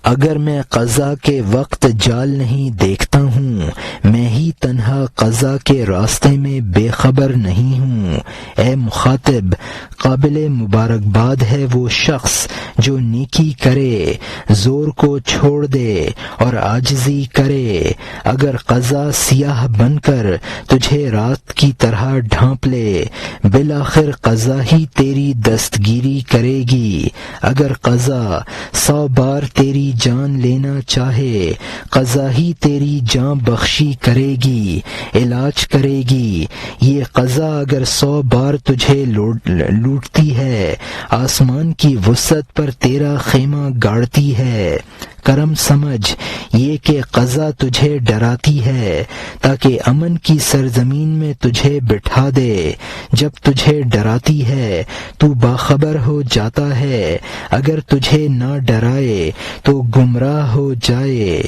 اگر میں قضا کے وقت جال نہیں دیکھتا ہوں، میں ہی تنہا قضا کے راستے میں بے خبر نہیں ہوں۔ اے مخاطب، قابل مبارکباد ہے وہ شخص جو نیکی کرے، زور کو چھوڑ دے اور عاجزی کرے۔ اگر قضا سیاہ بن کر تجھے رات کی طرح ڈھانپ لے، بالآخر قضا ہی تیری دستگیری کرے گی۔ اگر قضا 100 بار تیری جان لینا چاہے، قضا ہی تیری جان بخشی کرے گی، علاج کرے گی۔ یہ قضا اگر 100 بار تجھے لوٹتی ہے، آسمان کی وسعت پر تیرا خیمہ گاڑتی ہے۔ کرم سمجھ یہ کہ قضا تجھے ڈراتی ہے تاکہ امن کی سرزمین میں تجھے بٹھا دے۔ جب تجھے ڈراتی ہے تو باخبر ہو جاتا ہے، اگر تجھے نہ ڈرائے تو گمراہ ہو جائے۔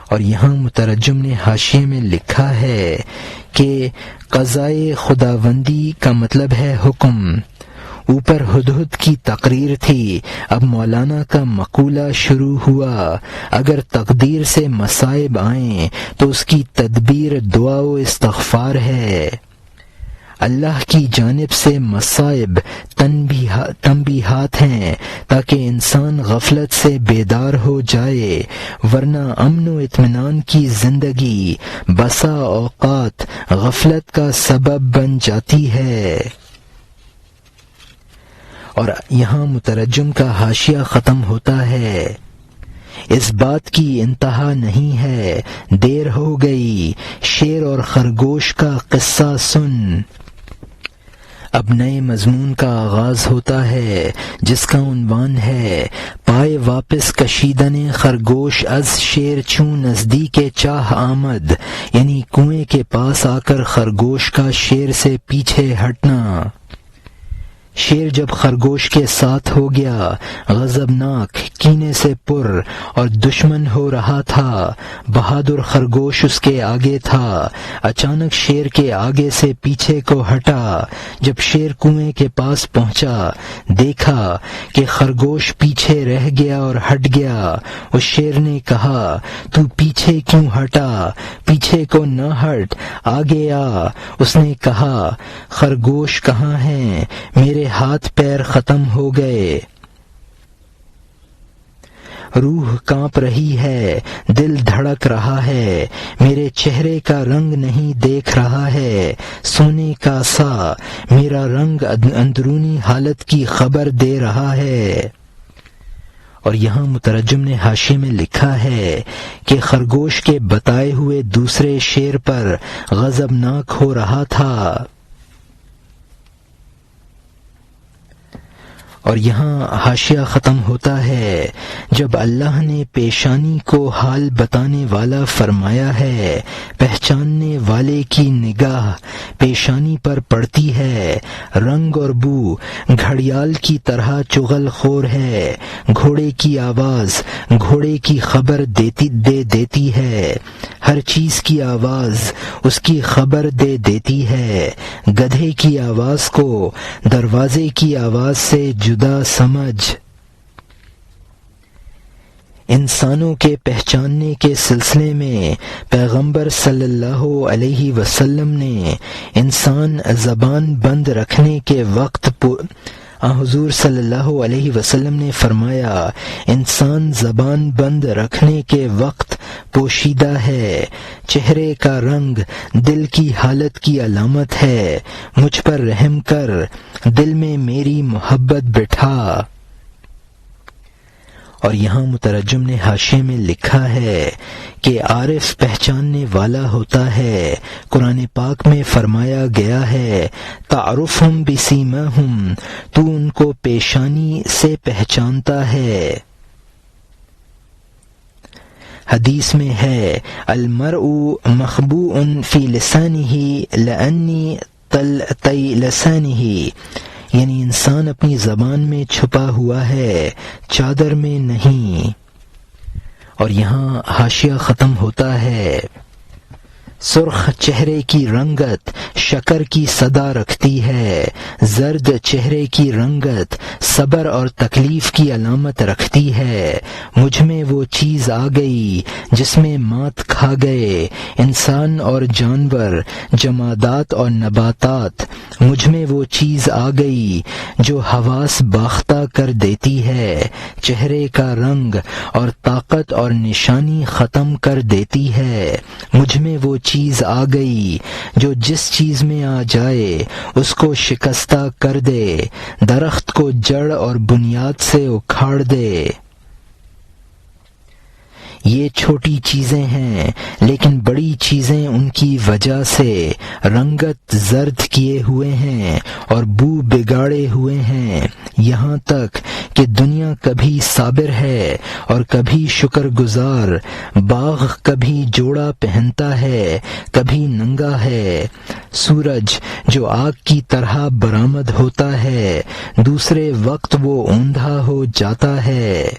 اور یہاں مترجم نے حاشیے میں لکھا ہے کہ قضائے خداوندی کا مطلب ہے حکم۔ اوپر ہدہد کی تقریر تھی، اب مولانا کا مقولہ شروع ہوا۔ اگر تقدیر سے مصائب آئیں تو اس کی تدبیر دعا و استغفار ہے۔ اللہ کی جانب سے مصائب تنبیہات ہیں تاکہ انسان غفلت سے بیدار ہو جائے، ورنہ امن و اطمینان کی زندگی بسا اوقات غفلت کا سبب بن جاتی ہے۔ اور یہاں مترجم کا حاشیہ ختم ہوتا ہے۔ اس بات کی انتہا نہیں ہے، دیر ہو گئی، شیر اور خرگوش کا قصہ سن۔ اب نئے مضمون کا آغاز ہوتا ہے جس کا عنوان ہے پائے واپس کشیدن خرگوش از شیر چون نزدیک چاہ آمد، یعنی کنویں کے پاس آ کر خرگوش کا شیر سے پیچھے ہٹنا۔ شیر جب خرگوش کے ساتھ ہو گیا، غضبناک، کینے سے پر اور دشمن ہو رہا تھا۔ بہادر خرگوش اس کے آگے تھا۔ اچانک شیر کے آگے سے پیچھے کو ہٹا۔ جب شیر کنویں کے پاس پہنچا، دیکھا کہ خرگوش پیچھے رہ گیا اور ہٹ گیا۔ اس شیر نے کہا، تو پیچھے کیوں ہٹا؟ پیچھے کو نہ ہٹ، آگے آ۔ اس نے کہا، خرگوش کہاں ہیں؟ میرے ہاتھ پیر ختم ہو گئے، روح کانپ رہی ہے، دل دھڑک رہا ہے، میرے چہرے کا رنگ نہیں دیکھ رہا ہے، سونے کا سا میرا رنگ اندرونی حالت کی خبر دے رہا ہے۔ اور یہاں مترجم نے حاشیے میں لکھا ہے کہ خرگوش کے بتائے ہوئے دوسرے شیر پر غضبناک ہو رہا تھا۔ اور یہاں حاشیہ ختم ہوتا ہے۔ جب اللہ نے پیشانی کو حال بتانے والا فرمایا ہے، پہچاننے والے کی نگاہ پیشانی پر پڑتی ہے، رنگ اور بو گھڑیال کی طرح چغل خور ہے، گھوڑے کی آواز گھوڑے کی خبر دیتی ہے، ہر چیز کی آواز اس کی خبر دیتی ہے، گدھے کی آواز کو دروازے کی آواز سے جدا سمجھ۔ انسانوں کے پہچاننے کے سلسلے میں پیغمبر صلی اللہ علیہ وسلم نے انسان زبان بند رکھنے کے وقت حضور صلی اللہ علیہ وسلم نے فرمایا، انسان زبان بند رکھنے کے وقت پوشیدہ ہے، چہرے کا رنگ دل کی حالت کی علامت ہے، مجھ پر رحم کر، دل میں میری محبت بٹھا۔ اور یہاں مترجم نے حاشیے میں لکھا ہے کہ عارف پہچاننے والا ہوتا ہے۔ قرآن پاک میں فرمایا گیا ہے، تعرفہم بسیماہم، تو ان کو پیشانی سے پہچانتا ہے۔ حدیث میں ہے، المرء مخبوء فی لسانہ لانی طلعتی لسانہ، یعنی انسان اپنی زبان میں چھپا ہوا ہے، چادر میں نہیں۔ اور یہاں حاشیہ ختم ہوتا ہے، سرخ چہرے کی رنگت شکر کی صدا رکھتی ہے، زرد چہرے کی رنگت صبر اور تکلیف کی علامت رکھتی ہے، مجھ میں وہ چیز آ گئی جس میں مات کھا گئے انسان اور جانور، جمادات اور نباتات، مجھ میں وہ چیز آ گئی جو حواس باختہ کر دیتی ہے، چہرے کا رنگ اور طاقت اور نشانی ختم کر دیتی ہے، مجھ میں وہ چیز آ گئی جو جس چیز میں آ جائے اس کو شکستہ کر دے، درخت کو جڑ اور بنیاد سے اکھاڑ دے۔ یہ چھوٹی چیزیں ہیں لیکن بڑی چیزیں ان کی وجہ سے رنگت زرد کیے ہوئے ہیں اور بو بگاڑے ہوئے ہیں، یہاں تک کہ دنیا کبھی صابر ہے اور کبھی شکر گزار، باغ کبھی جوڑا پہنتا ہے کبھی ننگا ہے، سورج جو آگ کی طرح برآمد ہوتا ہے دوسرے وقت وہ اوندھا ہو جاتا ہے۔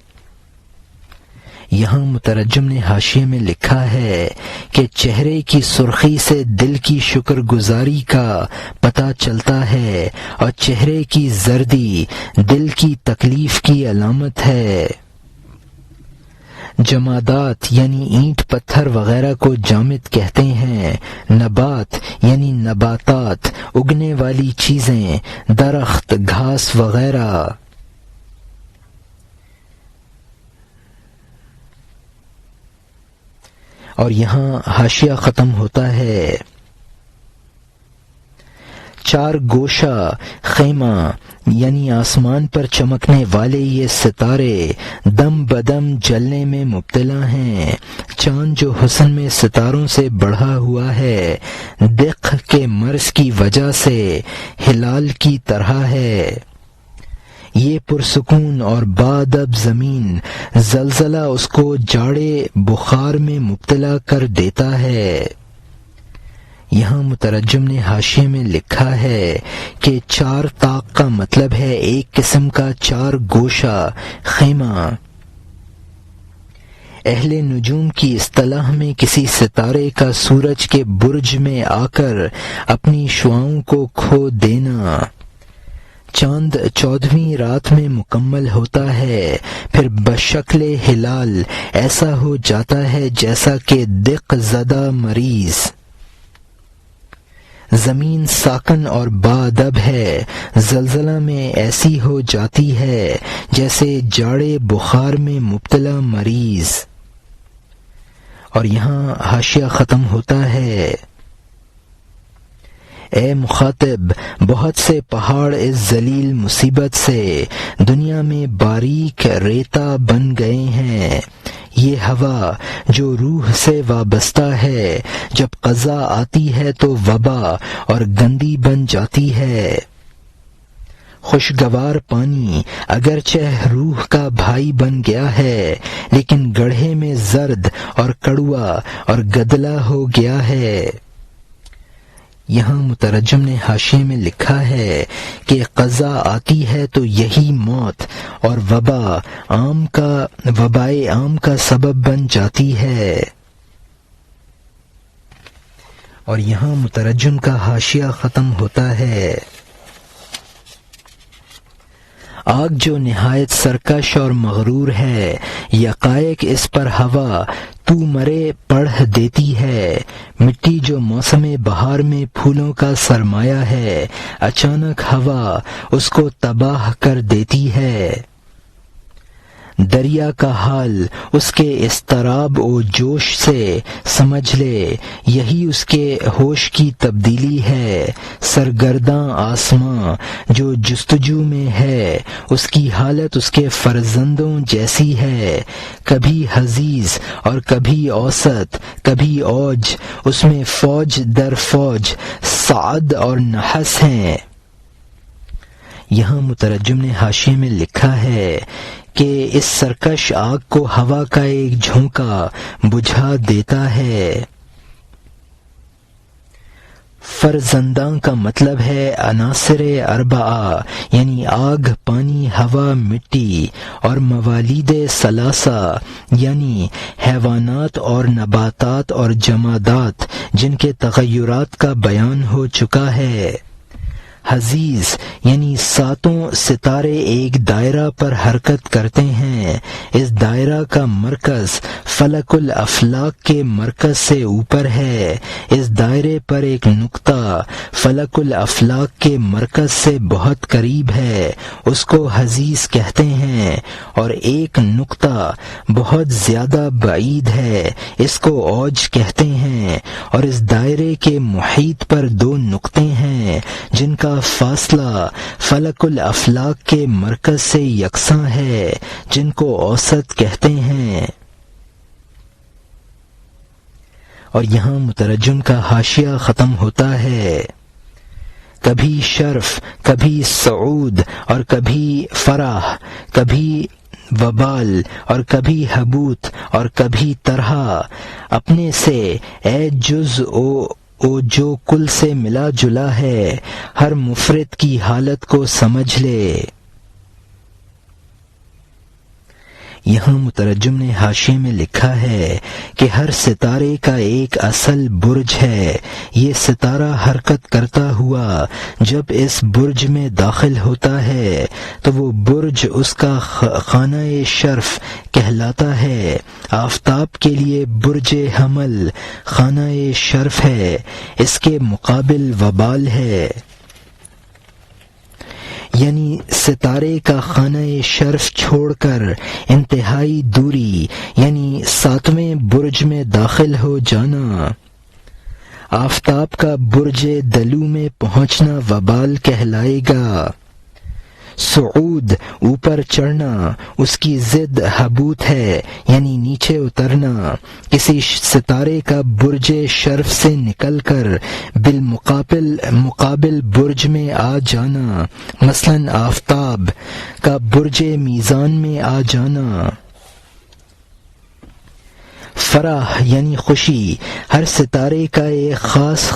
یہاں مترجم نے حاشیے میں لکھا ہے کہ چہرے کی سرخی سے دل کی شکر گزاری کا پتہ چلتا ہے اور چہرے کی زردی دل کی تکلیف کی علامت ہے۔ جمادات یعنی اینٹ پتھر وغیرہ کو جامد کہتے ہیں، نبات یعنی نباتات اگنے والی چیزیں، درخت، گھاس وغیرہ۔ اور یہاں حاشیہ ختم ہوتا ہے، چار گوشہ خیمہ یعنی آسمان پر چمکنے والے یہ ستارے دم بدم جلنے میں مبتلا ہیں۔ چاند جو حسن میں ستاروں سے بڑھا ہوا ہے، دق کے مرض کی وجہ سے ہلال کی طرح ہے۔ یہ پرسکون اور بادب زمین زلزلہ اس کو جاڑے بخار میں مبتلا کر دیتا ہے۔ یہاں مترجم نے حاشیے میں لکھا ہے کہ چار طاق کا مطلب ہے ایک قسم کا چار گوشہ خیمہ۔ اہل نجوم کی اصطلاح میں کسی ستارے کا سورج کے برج میں آ کر اپنی شعاؤں کو کھو دینا۔ چاند 14ویں رات میں مکمل ہوتا ہے، پھر بشکل ہلال ایسا ہو جاتا ہے جیسا کہ دق زدہ مریض۔ زمین ساکن اور بادب ہے، زلزلہ میں ایسی ہو جاتی ہے جیسے جاڑے بخار میں مبتلا مریض۔ اور یہاں حاشیہ ختم ہوتا ہے۔ اے مخاطب، بہت سے پہاڑ اس ذلیل مصیبت سے دنیا میں باریک ریتا بن گئے ہیں۔ یہ ہوا جو روح سے وابستہ ہے، جب قضا آتی ہے تو وبا اور گندی بن جاتی ہے۔ خوشگوار پانی اگرچہ روح کا بھائی بن گیا ہے، لیکن گڑھے میں زرد اور کڑوا اور گدلا ہو گیا ہے۔ یہاں مترجم نے حاشیے میں لکھا ہے کہ قضا آتی ہے تو یہی موت اور وبائے عام کا سبب بن جاتی ہے۔ اور یہاں مترجم کا حاشیہ ختم ہوتا ہے۔ آگ جو نہایت سرکش اور مغرور ہے، یکایک اس پر ہوا تو مرے پڑھ دیتی ہے۔ مٹی جو موسم بہار میں پھولوں کا سرمایہ ہے، اچانک ہوا اس کو تباہ کر دیتی ہے۔ دریا کا حال اس کے اضطراب و جوش سے سمجھ لے، یہی اس کے ہوش کی تبدیلی ہے۔ سرگرداں آسماں جو جستجو میں ہے، اس کی حالت اس کے فرزندوں جیسی ہے، کبھی حزیز اور کبھی اوسط، کبھی اوج، اس میں فوج در فوج سعد اور نحس ہیں۔ یہاں مترجم نے حاشیے میں لکھا ہے کہ اس سرکش آگ کو ہوا کا ایک جھونکا بجھا دیتا ہے۔ فرزنداں کا مطلب ہے عناصر اربعہ، یعنی آگ، پانی، ہوا، مٹی، اور موالید ثلاثہ یعنی حیوانات اور نباتات اور جمادات، جن کے تغیرات کا بیان ہو چکا ہے۔ حزیز یعنی ساتوں ستارے ایک دائرہ پر حرکت کرتے ہیں۔ اس دائرہ کا مرکز فلک الافلاک کے مرکز سے اوپر ہے۔ اس دائرے پر ایک نقطہ فلک الافلاک کے مرکز سے بہت قریب ہے، اس کو حزیز کہتے ہیں، اور ایک نقطہ بہت زیادہ بعید ہے، اس کو اوج کہتے ہیں۔ اور اس دائرے کے محیط پر دو نقطے ہیں جن کا فاصلہ فلک الافلاک کے مرکز سے یکساں ہے، جن کو اوسط کہتے ہیں۔ اور یہاں مترجم کا حاشیہ ختم ہوتا ہے۔ کبھی شرف، کبھی صعود، اور کبھی فرح، کبھی وبال، اور کبھی حبوط، اور کبھی طرح، اپنے سے اے جز او جو کل سے ملا جلا ہے، ہر مفرد کی حالت کو سمجھ لے۔ یہاں مترجم نے حاشیے میں لکھا ہے کہ ہر ستارے کا ایک اصل برج ہے۔ یہ ستارہ حرکت کرتا ہوا جب اس برج میں داخل ہوتا ہے تو وہ برج اس کا خانہ شرف کہلاتا ہے۔ آفتاب کے لیے برج حمل خانہ شرف ہے، اس کے مقابل وبال ہے، یعنی ستارے کا خانہ شرف چھوڑ کر انتہائی دوری، یعنی 7ویں برج میں داخل ہو جانا۔ آفتاب کا برج دلو میں پہنچنا وبال کہلائے گا۔ صعود اوپر چڑھنا، اس کی ضد حبوط ہے یعنی نیچے اترنا۔ کسی ستارے کا برج شرف سے نکل کر مقابل برج میں آ جانا، مثلاً آفتاب کا برج میزان میں آ جانا۔ فرح یعنی خوشی، ہر ستارے کا ایک خاص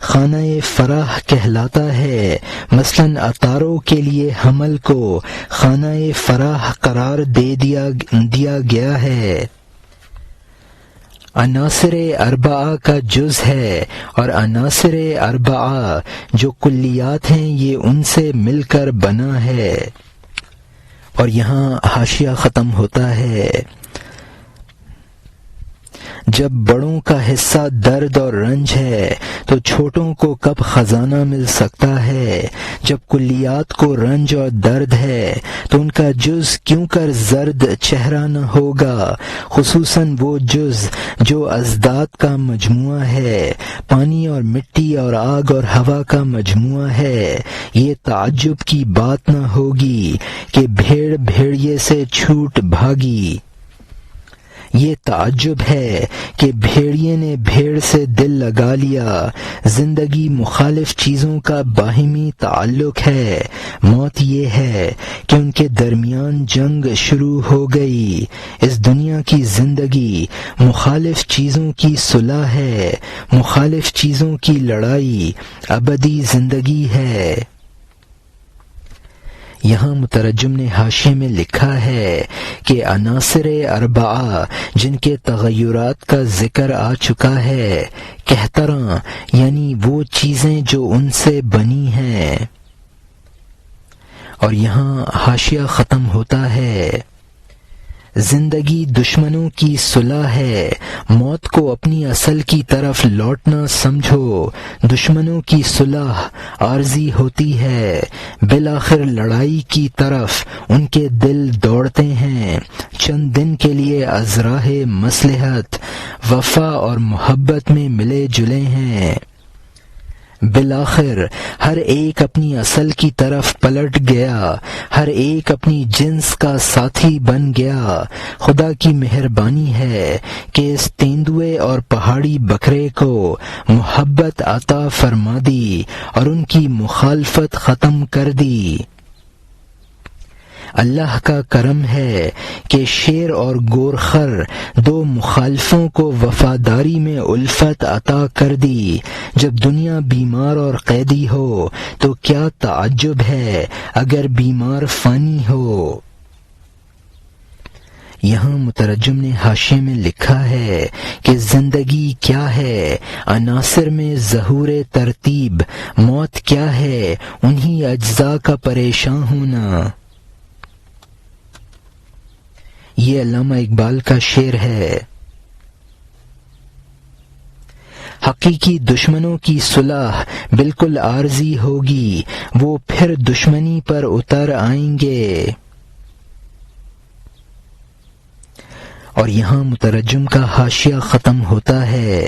خانہ فرح کہلاتا ہے، مثلاً اتاروں کے لیے حمل کو خانہ فرح قرار دے دیا گیا ہے۔ عناصر اربعہ کا جز ہے، اور عناصر اربعہ جو کلیات ہیں یہ ان سے مل کر بنا ہے۔ اور یہاں حاشیہ ختم ہوتا ہے۔ جب بڑوں کا حصہ درد اور رنج ہے تو چھوٹوں کو کب خزانہ مل سکتا ہے؟ جب کلیات کو رنج اور درد ہے تو ان کا جز کیوں کر زرد چہرہ نہ ہوگا، خصوصاً وہ جز جو ازداد کا مجموعہ ہے، پانی اور مٹی اور آگ اور ہوا کا مجموعہ ہے۔ یہ تعجب کی بات نہ ہوگی کہ بھیڑ بھیڑیے سے چھوٹ بھاگی، یہ تعجب ہے کہ بھیڑیے نے بھیڑ سے دل لگا لیا۔ زندگی مخالف چیزوں کا باہمی تعلق ہے، موت یہ ہے کہ ان کے درمیان جنگ شروع ہو گئی۔ اس دنیا کی زندگی مخالف چیزوں کی صلح ہے، مخالف چیزوں کی لڑائی ابدی زندگی ہے۔ یہاں مترجم نے حاشیے میں لکھا ہے کہ عناصر اربعہ جن کے تغیرات کا ذکر آ چکا ہے، کہتراں یعنی وہ چیزیں جو ان سے بنی ہیں۔ اور یہاں حاشیہ ختم ہوتا ہے۔ زندگی دشمنوں کی صلح ہے، موت کو اپنی اصل کی طرف لوٹنا سمجھو۔ دشمنوں کی صلح عارضی ہوتی ہے، بالآخر لڑائی کی طرف ان کے دل دوڑتے ہیں، چند دن کے لیے از راہ مصلحت وفا اور محبت میں ملے جلے ہیں۔ بالآخر ہر ایک اپنی اصل کی طرف پلٹ گیا، ہر ایک اپنی جنس کا ساتھی بن گیا۔ خدا کی مہربانی ہے کہ اس تیندوے اور پہاڑی بکرے کو محبت عطا فرما دی اور ان کی مخالفت ختم کر دی۔ اللہ کا کرم ہے کہ شیر اور گورخر دو مخالفوں کو وفاداری میں الفت عطا کر دی۔ جب دنیا بیمار اور قیدی ہو تو کیا تعجب ہے اگر بیمار فانی ہو۔ یہاں مترجم نے حاشیے میں لکھا ہے کہ زندگی کیا ہے، عناصر میں ظہور ترتیب، موت کیا ہے، انہی اجزاء کا پریشان ہونا۔ یہ علامہ اقبال کا شعر ہے۔ حقیقی دشمنوں کی صلح بالکل عارضی ہوگی، وہ پھر دشمنی پر اتر آئیں گے۔ اور یہاں مترجم کا حاشیہ ختم ہوتا ہے۔